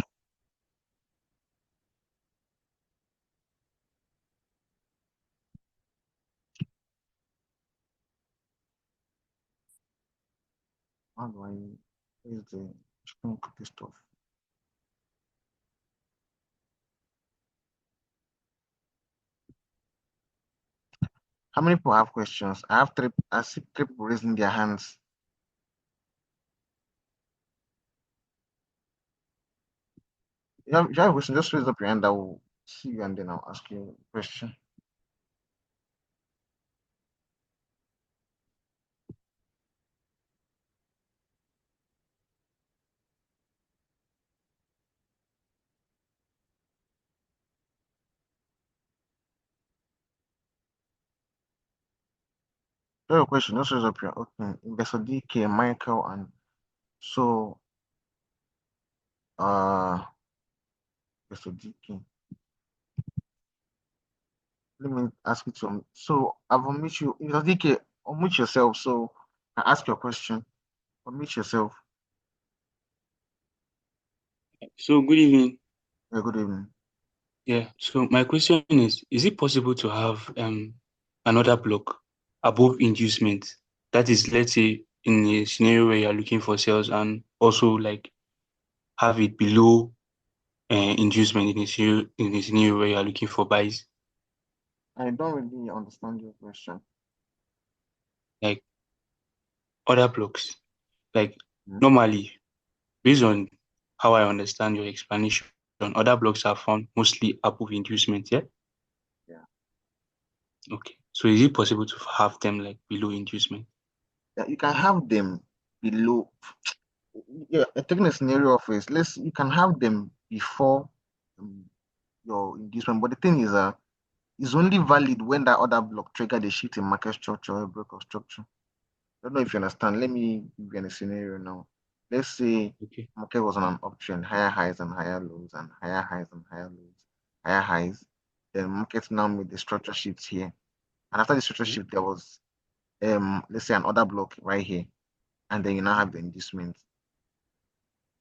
How do I Is the chicken cookie stuff. How many people have questions? I have three. I see three people raising their hands. If you have a question, just raise up your hand. I will see you and then I'll ask you a question. If you have a question, just raise up your okay. Investor DK, Michael, and so Investor DK. Let me ask you to so I've unmute you. Investor DK, unmute yourself so I ask your question. Unmute yourself. So good evening. Yeah, good evening. Yeah. So my question is it possible to have another block above inducement? That is, let's say in a scenario where you're looking for sales and also like have it below inducement in a scenario where you're looking for buys, I don't really understand your question. like other blocks. Like Hmm? normally, based on how I understand your explanation, other blocks are found mostly above inducement, yeah? Yeah. Okay. So is it possible to have them like below inducement? Yeah, you can have them below. Yeah, taking a scenario of it, let's you can have them before um, your inducement, but the thing is, it's only valid when that other block trigger the shift in market structure or break of structure. I don't know if you understand. Let me give you a scenario now. Let's say Okay. market was on an uptrend, higher highs and higher lows, and higher highs and higher lows, higher highs. Then market now made the structure shift here, and after the structure Mhm. shift, there was let's say another block right here, and then you now have the inducement.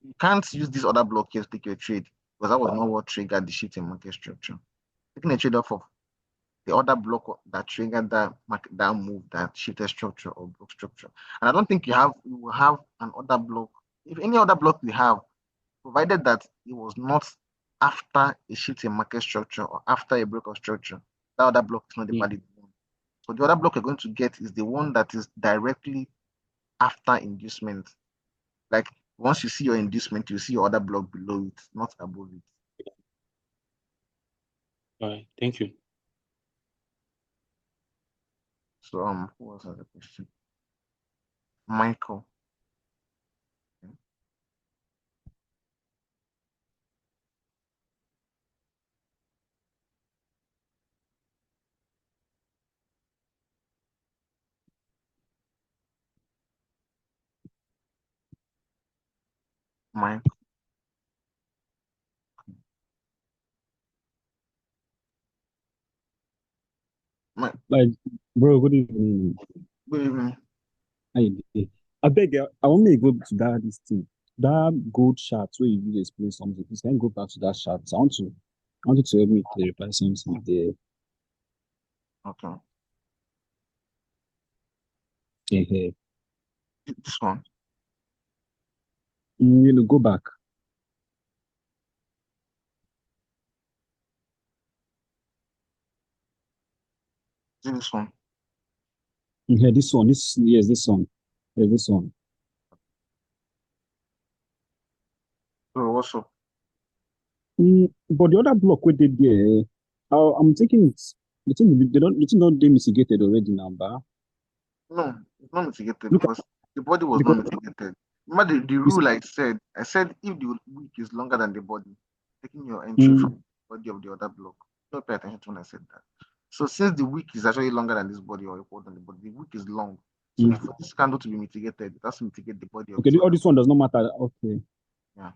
You can't use this other block here to take your trade because that was not what triggered the shift in market structure. Taking a trade off of the other block that triggered that move that shifted structure or block structure. And I don't think you will have an other block. If any other block you have, provided that it was not after a shift in market structure or after a break of structure, that other block is not the Mm. valid one. So the other block you're going to get is the one that is directly after inducement. Like once you see your inducement, you see your other block below it, not above it. All right. Thank you. So who was the question? Michael. Michael. My, Like, bro, good evening. good evening. How you doing? I beg you, I want me to go to that this thing, that gold chart where you do explain something. Please can you go back to that chart? I want you to help me clarify something there. Okay. Yeah. This one. Go back. This one. Yeah, this one. Yes, this one. Yeah, this one. So what's up? But the other block where they there, I'm thinking it's the thing don't they mitigated already now, but No, it's not mitigated look at because the body was not because mitigated. Remember the this rule I said if the week is longer than the body, taking your entry from mm, the body of the other block. Don't pay attention to when I said that. So since the week is actually longer than this body or equal than the body, the week is long. So mm, for this candle to be mitigated, it has to mitigate the body of okay, this all other. this one does not matter. Okay, Yeah.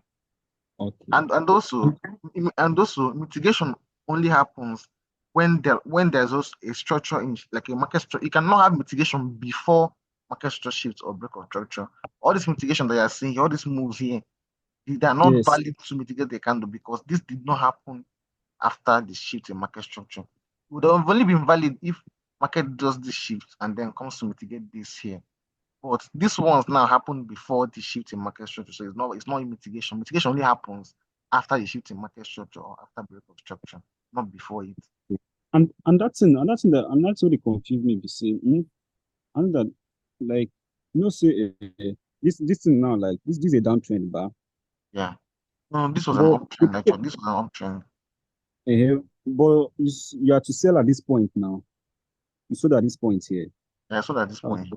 okay. And also mitigation only happens when there's also a structure in like a market structure. You cannot have mitigation before market structure shifts or break of structure. All this mitigation that you are seeing, all these moves here, they are not Yes. valid to mitigate the candle because this did not happen after the shift in market structure. It would have only been valid if market does this shift and then comes to mitigate this here. But this ones now happened before the shift in market structure. So it's not mitigation. Mitigation only happens after the shift in market structure or after break of structure, not before it. And that's what they confuse me. Be saying, and that like say this thing now like this is a downtrend, Yeah. No, this was an but uptrend actually. This was an uptrend. but you are to sell at this point now. You sold at this point here. Yeah, so at this Uh, point.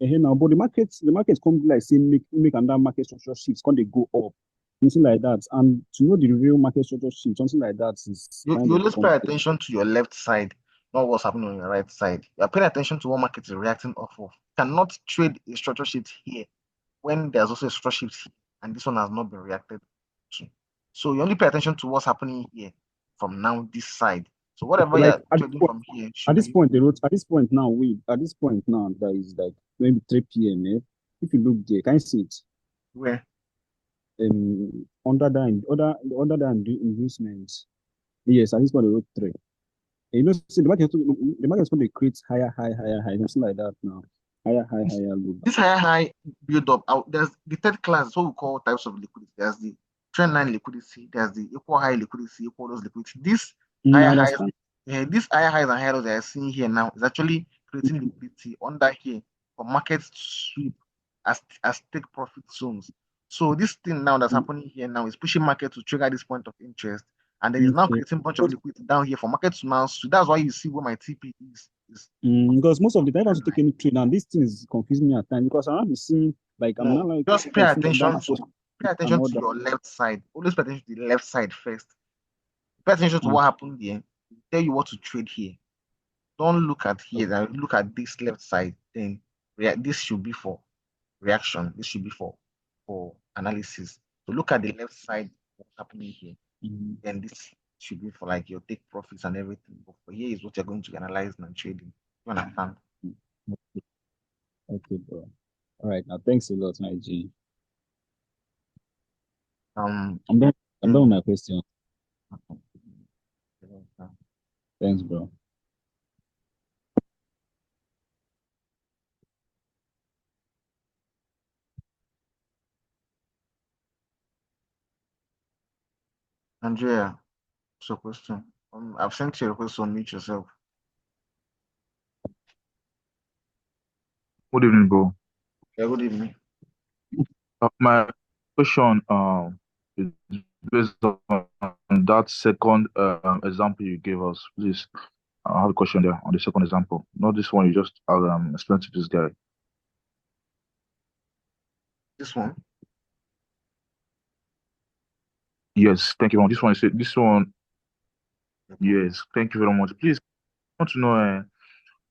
now, but the market come be like say make another market structure shift, can they go up, something like that. And to know the real market structure shift, something like that is You, kind you of always pay complex. attention to your left side, not what's happening on your right side. You're paying attention to what market is reacting off of. You cannot trade a structure shift here when there's also a structure shift here, and this one has not been reacted to. So you only pay attention to what's happening here from now, this side. So whatever Like you're trading from here at should this be point, they wrote at this point now, that is like maybe 3 p.m. If you look there, can you see it? where. Under the inducements. Yes, at this point they wrote three. And see the market is going to create higher, something like that now. Higher, low. This higher high build up out there's the third class, what we call types of liquidity. There's the trend line liquidity, there's the equal high liquidity, equal lows liquidity. I Higher highs, understand. these higher highs and higher lows that are seeing here now is actually creating liquidity under here for markets to sweep as take profit zones. So this thing now that's happening here now is pushing market to trigger this point of interest, and then it's now Okay. creating a bunch of liquidity down here for markets to now sweep. That's why you see where my TP is Because most of the time I trend want to take line. any trade, and this thing is confusing me at times because I'm not seeing like I'm not No, like just like seeing that market pay and attention all to that. your left side. Always pay attention to the left side first. Pay attention to Mm, what happened there. Tell you what to trade here. Don't look at here. Now look at this left side. Then this should be for reaction. This should be for analysis. So look at the left side. What's happening here? mm, Then this should be for like your take profits and everything. But for here is what you're going to analyze and trading. You understand? mm. Okay, bro. All right, now thanks a lot, my G. Um. I'm done. I'm done mm, with my question. Thanks, bro. Andrea, what's your question? I've sent you a request to unmute yourself. Good evening, bro. Yeah, good evening. My question is based on that second example you gave us. Please, I have a question there on the second example. Not this one you just explained to this guy. This one. Yes, thank you. This one is this one. Okay. Yes, thank you very much. Please, I want to know,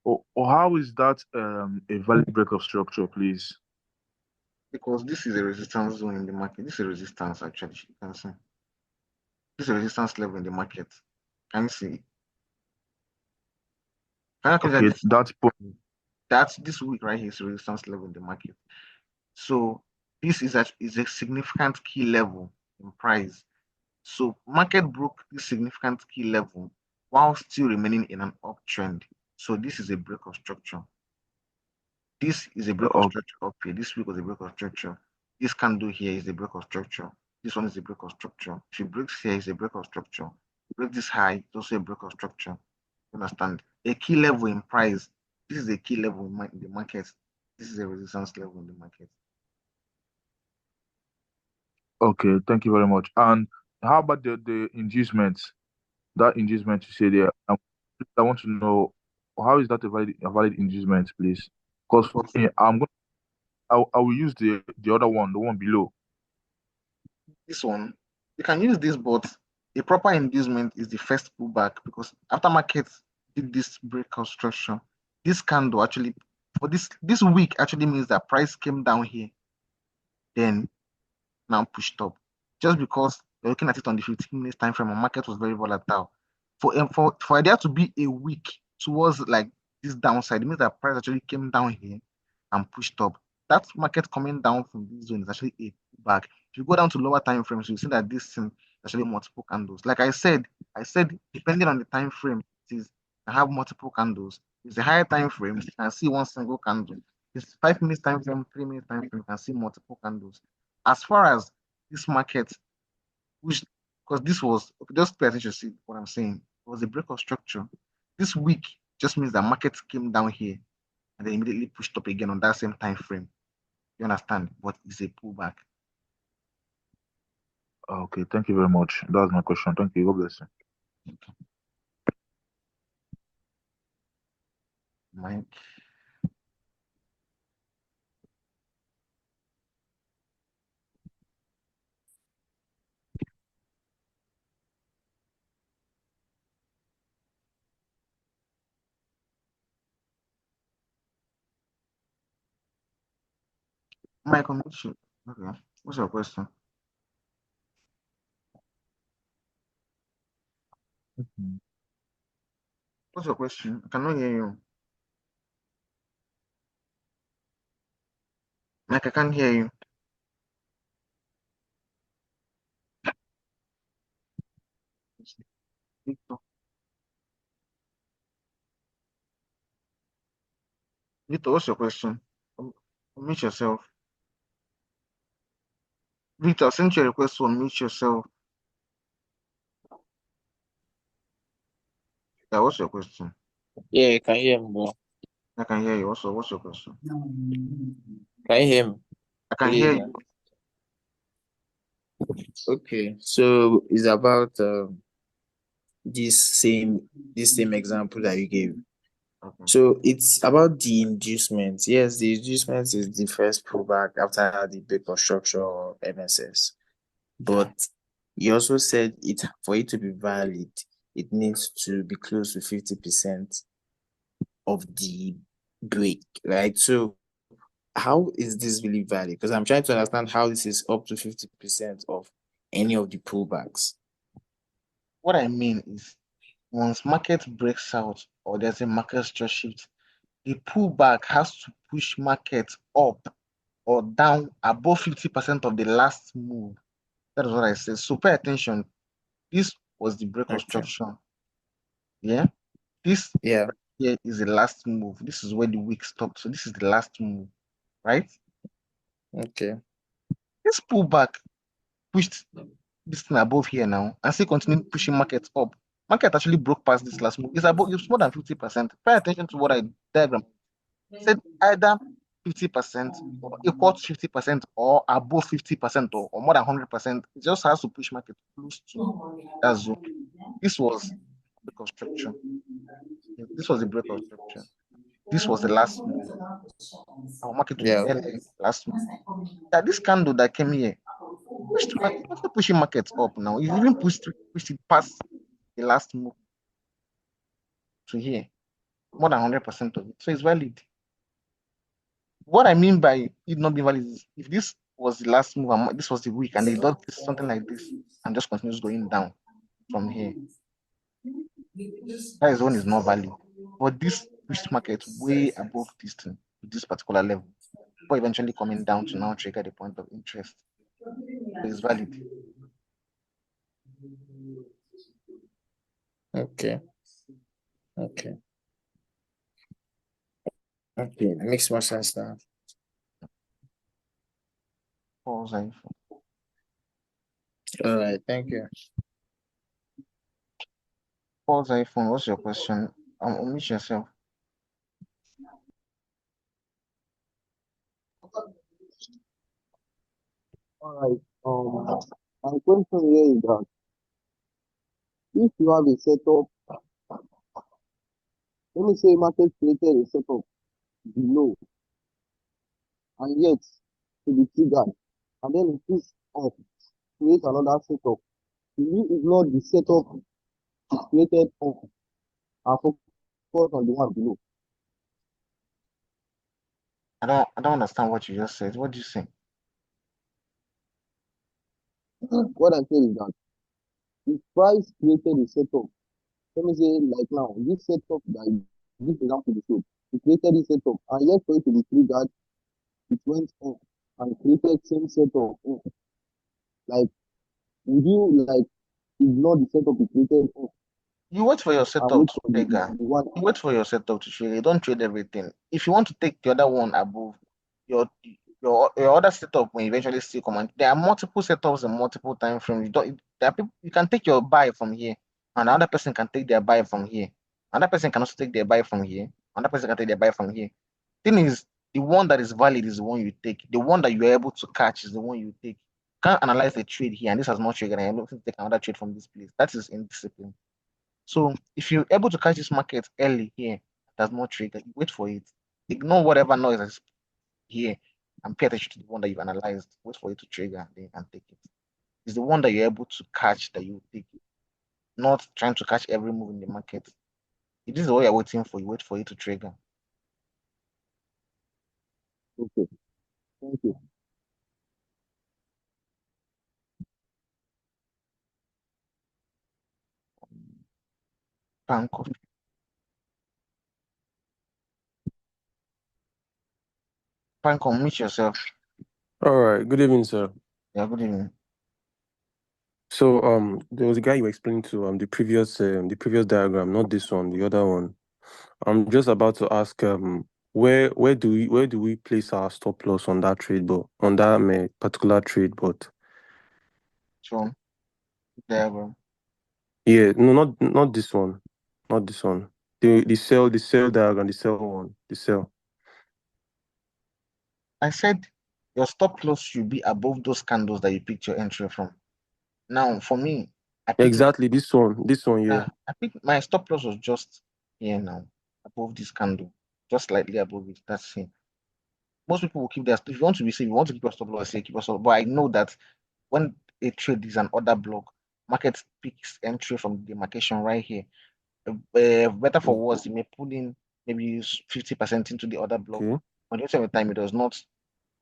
or how is that a valid break of structure, please? Because this is a resistance zone in the market. This is a resistance actually. You can see. This is a resistance level in the market. Can you see? Can you consider Okay, this? that point. That's this week right here is a resistance level in the market. So this is a significant key level in price. So market broke this significant key level while still remaining in an uptrend. So this is a break of structure. This is a break of Oh, structure up here. This week was a break of structure. This candle here is a break of structure. This one is a break of structure. If it breaks here, it's a break of structure. Break this high, it's also a break of structure. You understand? A key level in price. This is a key level in the market. This is a resistance level in the market. okay, thank you very much. And how about the inducements? That inducement you say there. I want to know how is that a valid inducement, please? Because for Because me, I will use the other one, the one below. this one, you can use this, but a proper inducement is the first pullback because after market did this breakout structure, this candle actually for this week actually means that price came down here, then now pushed up. Just because you're looking at it on the 15 minutes time frame, and market was very volatile. For there to be a week towards like this downside, it means that price actually came down here and pushed up. That market coming down from this zone is actually a pullback. If you go down to lower time frames, you see that this thing is actually multiple candles. Like I said, depending on the time frame, it is I have multiple candles. It's a higher time frame, you can see one single candle. It's 5 minutes time frame, 3 minutes time frame. You can see multiple candles. As far as this market, which because this was okay, just pay attention to see what I'm saying. It was a break of structure. This week just means that market came down here and then immediately pushed up again on that same time frame. You understand? But it's a pullback. Okay, thank you very much. That's my question. Thank you. God bless you. Mike. Mike, I'm not sure. Okay. What's your question? What's your question? I cannot hear you. Mike, I can't hear you. Victor, Victor, what's your question? Unmute yourself. Victor, send your request to unmute yourself. Yeah, what's your question? Yeah, can you hear me, bro? I can hear you. Also, what's your question? Can you hear me? I can hear Please. you. Okay, so it's about this same example that you gave. Okay. So it's about the inducement. Yes, the inducement is the first pullback after the big structure or MSS. But you also said it for it to be valid, it needs to be close to 50% of the break, right? So how is this really valid? Because I'm trying to understand how this is up to 50% of any of the pullbacks. What I mean is once market breaks out or there's a market structure shift, the pullback has to push market up or down above 50% of the last move. That is what I said. So pay attention. This was the break of Okay. structure. Yeah. This Yeah. here is the last move. This is where the wick stopped. So this is the last move, right? Okay. This pullback pushed this thing above here now and still continuing pushing markets up. Market actually broke past this last move. It's more than 50%. Pay attention to what I diagram said, either 50% or equal to 50% or above 50% or more than 100%. It just has to push market close to that zone. This was break of structure. This was the break of structure. This was the last move. Our market was Yeah. there like last move. That this candle that came here pushed market, it's not pushing markets up now. It even pushed it past the last move to here. More than 100% of it. So it's valid. What I mean by it not being valid is if this was the last move and this was the week and they did something like this and just continues going down from here, that is when it's not valid. But this pushed market way above this thing, this particular level, before eventually coming down to now trigger the point of interest. So it's valid. Okay. Okay. Okay. It makes more sense now. Pause iPhone. All right. Thank you. Pause iPhone. What's your question? Omit yourself. All right. My question here is that if you have a setup, let me say market created a setup below and yet to be triggered, and then it push up, create another setup. Will you ignore the setup it created up and focus on the one below? I don't understand what you just said. What do you say? What I'm saying is that if price created a setup, let me say like now, this setup that this example is showed, it created this setup, and yet for it to be triggered, it went up and created same setup up. Like, would you like ignore the setup it created up You wait for your I setup wait to for trigger. the one. You wait for your setup to trigger. You don't trade everything. If you want to take the other one above your your other setup, when you eventually see command, there are multiple setups and multiple time frames. You don't. There are people you can take your buy from here, and another person can take their buy from here. Another person can also take their buy from here. Another person can take their buy from here. Thing is, the one that is valid is the one you take. The one that you are able to catch is the one you take. You can't analyze the trade here, and this has not triggered, and I'm looking to take another trade from this place. That is indiscipline. So if you're able to catch this market early here, does not trigger, you wait for it. Ignore whatever noise is here and pay attention to the one that you've analyzed. Wait for it to trigger, then you can take it. It's the one that you're able to catch that you take, not trying to catch every move in the market. If this is what you're waiting for, you wait for it to trigger. Okay, thank you. Panko. Panko, meet yourself. All right. Good evening, sir. Yeah, good evening. So there was a guy you were explaining to the previous diagram, not this one, the other one. I'm just about to ask where do we place our stop loss on that trade, but on that particular trade, but So diagram. yeah, no, not this one, not this one. The sell diagram, the sell one, the sell. I said your stop loss should be above those candles that you picked your entry from. Now, for me, I picked my Exactly this one, yeah. I think my stop loss was just here now, above this candle, just slightly above it. That's it. Most people will keep their, if you want to be safe, you want to keep your stop loss, say keep your stop. But I know that when a trade is an order block, market picks entry from the demarcation right here. Better for worse, you may pull in maybe 50% into the order block. Okay. But the same time, it does not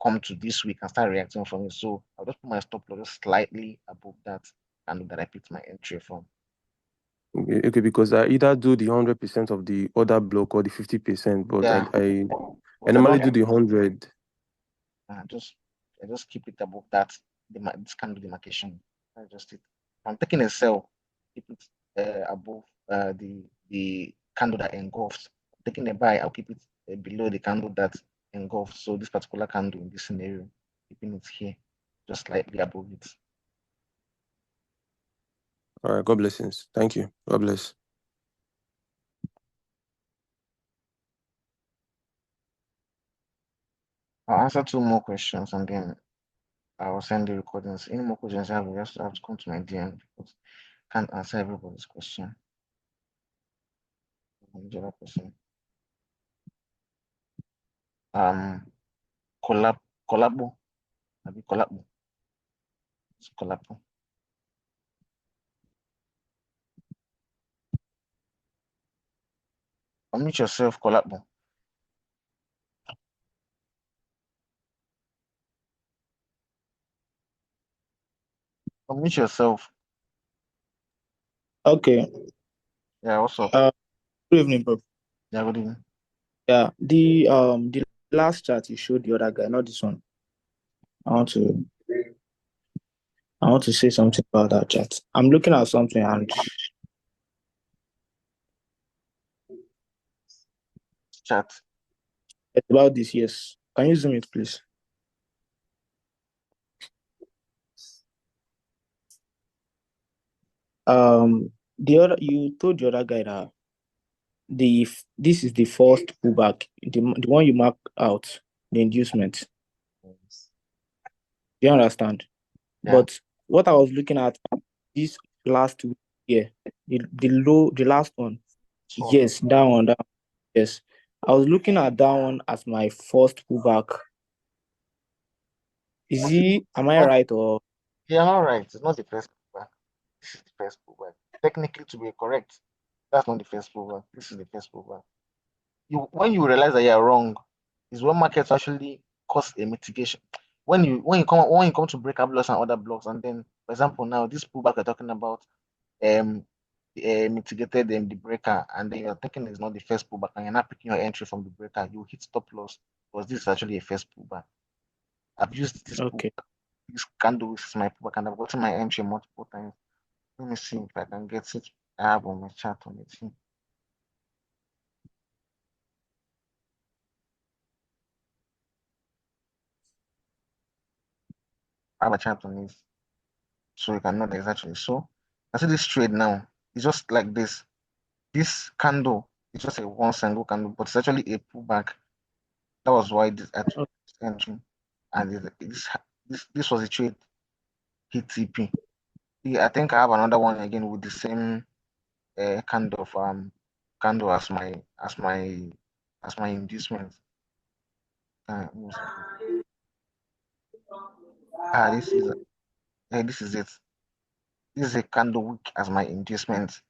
come to this week and start reacting from it. So I'll just put my stop loss just slightly above that candle that I picked my entry from. Okay, because I either do the 100% of the order block or the 50%, but Yeah, I but I normally don't do the 100. uh, just I just keep it above that this candle demarcation. That's just it. I'm taking a sell, keep it above the candle that engulfs. Taking a buy, I'll keep it below the candle that engulfs. So this particular candle in this scenario, keeping it here, just slightly above it. All right, God blessings. Thank you. God bless. I'll answer two more questions and then I will send the recordings. Any more questions I have, you just have to come to my DM because I can't answer everybody's question. The other question. Um, collab, collabo, maybe collabo, it's collabo. Unmute yourself, collabo. Unmute yourself. Okay. Yeah, what's up? Good evening, bro. Yeah, good evening. Yeah, the last chart you showed the other guy, not this one. I want to say something about that chart. I'm looking at something and Chat. it's about this. Yes, can you zoom it, please? The other you told the other guy that this is the first pullback, the one you mark out, the inducement. Do you understand? Yeah. But what I was looking at this last week here, the last one. So, Yes, that one. Yes, I was looking at that one as my first pullback. Am I right or? yeah, all right. It's not the first pullback. This is the first pullback. Technically, to be correct, that's not the first pullback. This is the first pullback. When you realize that you're wrong, is when markets actually cause a mitigation. When you come to break up blocks and other blocks, and then, for example, now this pullback we're talking about, um, mitigated the breaker, and then you're thinking it's not the first pullback, and you're not picking your entry from the breaker, you hit stop loss because this is actually a first pullback. I've used this Okay. pullback, this candle is my pullback, and I've gotten my entry multiple times. Let me see if I can get it. I have on my chart on it. I have a chart on it, so you can know that exactly. So I see this trade now. It's just like this. This candle is just a one single candle, but it's actually a pullback. That was why this actually entry, and this was a trade hit TP. Yeah, I think I have another one again with the same kind of candle as my inducement. One second. This is this is it. This is a candle wick as my inducement,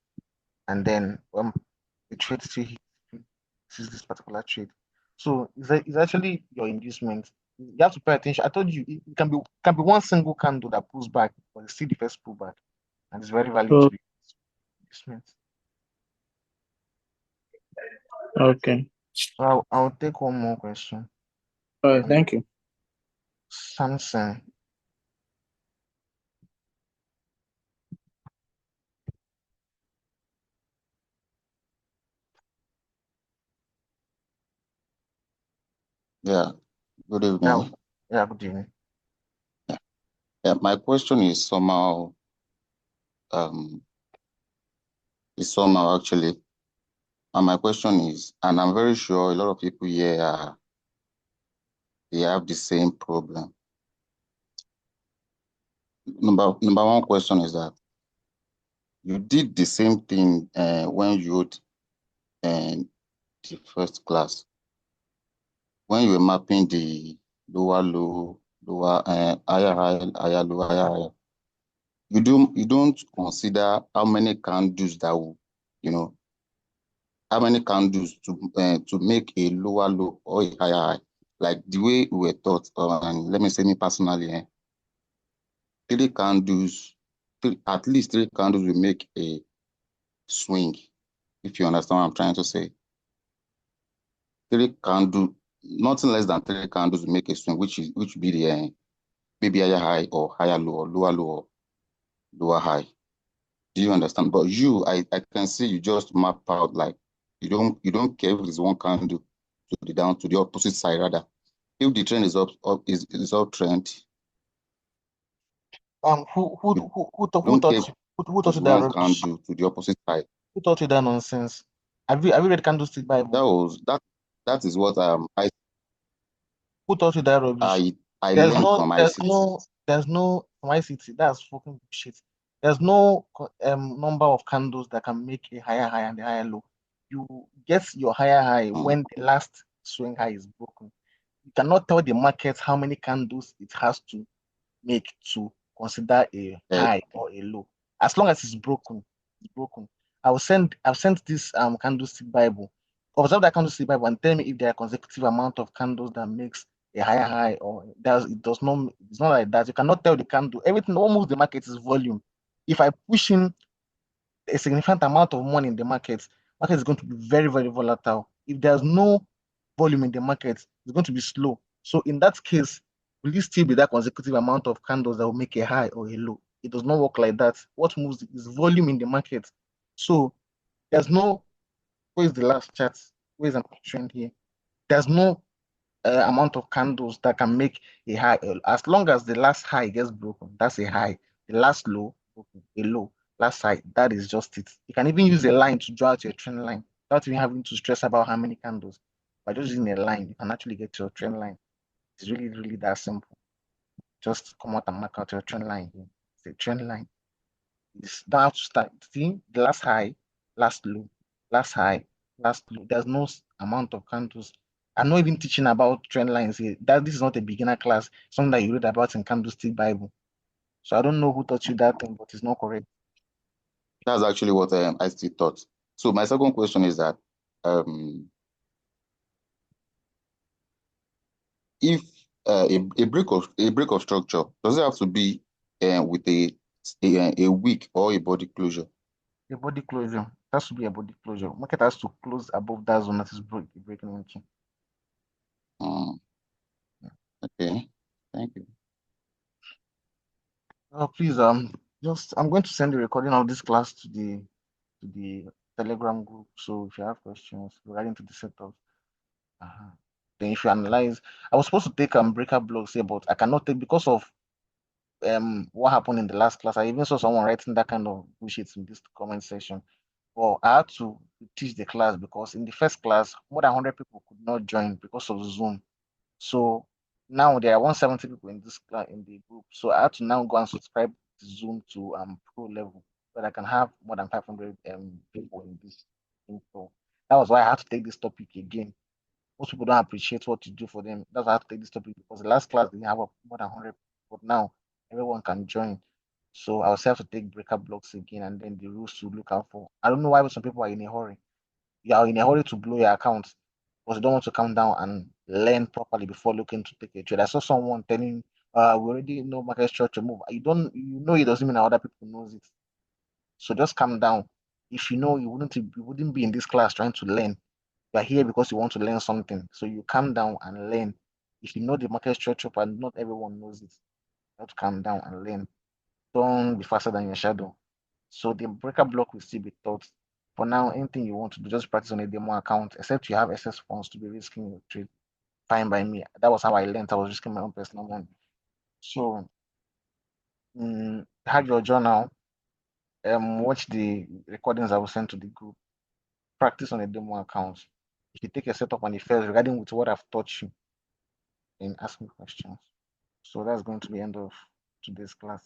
and then the trade still hit. This is this particular trade. So it's actually your inducement. You have to pay attention. I told you it can be one single candle that pulls back, but it's still the first pullback, and it's very valid to Oh, be inducement. okay. So I'll take one more question. Thank you. Samsung. Yeah, good Yeah, evening. yeah, good evening. Yeah, my question is um somehow actually, and my question is, and I'm very sure a lot of people here they have the same problem. Number one question is that you did the same thing when you wrote the first class, when you were mapping the lower low, lower higher high, higher low, higher higher. You don't consider how many candles that will, you know, how many candles to make a lower low or a higher high. Like the way we were taught, and let me say me personally, three candles, at least three candles will make a swing, if you understand what I'm trying to say. Three candles, nothing less than three candles will make a swing, which be the maybe higher high or higher low or lower low or lower high. Do you understand? But I can see you just map out like you don't care if it's one candle to the down to the opposite side rather. If the trend is is uptrend, you Who don't care if who taught it's you that one rubbish? candle to the opposite side. Who taught you that nonsense? Have you read Candlestick That Bible? was that is what Who taught you that rubbish? I There's learned no, from there's ICT. no, there's no from ICT. That's fucking bullshit. There's no number of candles that can make a higher high and a higher low. You get your higher high Mm. when the last swing high is broken. You cannot tell the market how many candles it has to make to consider a Eh, high or a low. As long as it's broken. I've sent this candlestick Bible. Observe that candlestick Bible and tell me if there are consecutive amount of candles that makes a higher high or does not, it's not like that. You cannot tell the candle. Everything what moves the market is volume. If I push in a significant amount of money in the market is going to be very, very volatile. If there's no volume in the market, it's going to be slow. So in that case, will it still be that consecutive amount of candles that will make a high or a low? It does not work like that. What moves is volume in the market. So there's no, where's the last chart? Where's an trend here? There's no amount of candles that can make a high. As long as the last high gets broken, that's a high. The last low, broken, a low. Last high, that is just it. You can even use a line to draw out your trend line without even having to stress about how many candles. By just using a line, you can actually get your trend line. It's really, really that simple. Just come out and mark out your trend line here. It's a trend line. It's don't have to start. See, the last high, last low, last high, last low. There's no amount of candles. I'm not even teaching about trend lines here. That this is not a beginner class, something that you read about in Candlestick Bible. So I don't know who taught you that thing, but it's not correct. that's actually what I still thought. So my second question is that um, if a break of structure, does it have to be with a week or a body closure? A body closure. That should be a body closure. Market has to close above that zone that is breaking into. Mm, okay, thank you. Please, just I'm going to send the recording of this class to to the Telegram group. So if you have questions regarding to the setup, then if you analyze, I was supposed to take breaker blocks here, but I cannot take because of what happened in the last class. I even saw someone writing that kind of bullshit in this comment section. Well, I had to teach the class because in the first class, more than 100 people could not join because of Zoom. So now there are 170 people in this in the group. So I had to now go and subscribe to Zoom to pro level, but I can have more than 500 people in this info. That was why I had to take this topic again. Most people don't appreciate what you do for them. That's why I have to take this topic because the last class didn't have more than 100, but now everyone can join. So I also have to take breaker blocks again and then the rules to look out for. I don't know why some people are in a hurry. You are in a hurry to blow your account because you don't want to come down and learn properly before looking to take a trade. I saw someone telling, we already know market structure move. You know, it doesn't mean that other people knows it. So just calm down. If you know, you wouldn't be in this class trying to learn. You are here because you want to learn something. So you calm down and learn. If you know the market structure, but not everyone knows it, you have to calm down and learn. Don't be faster than your shadow. So the breaker block will still be taught. For now, anything you want to do, just practice on a demo account, except you have excess funds to be risking your trade. Fine by me. That was how I learned. I was risking my own personal money. So, have your journal. Watch the recordings I will send to the group. Practice on a demo account. If you take a setup on the first regarding with what I've taught you, then ask me questions. So that's going to be the end of today's class.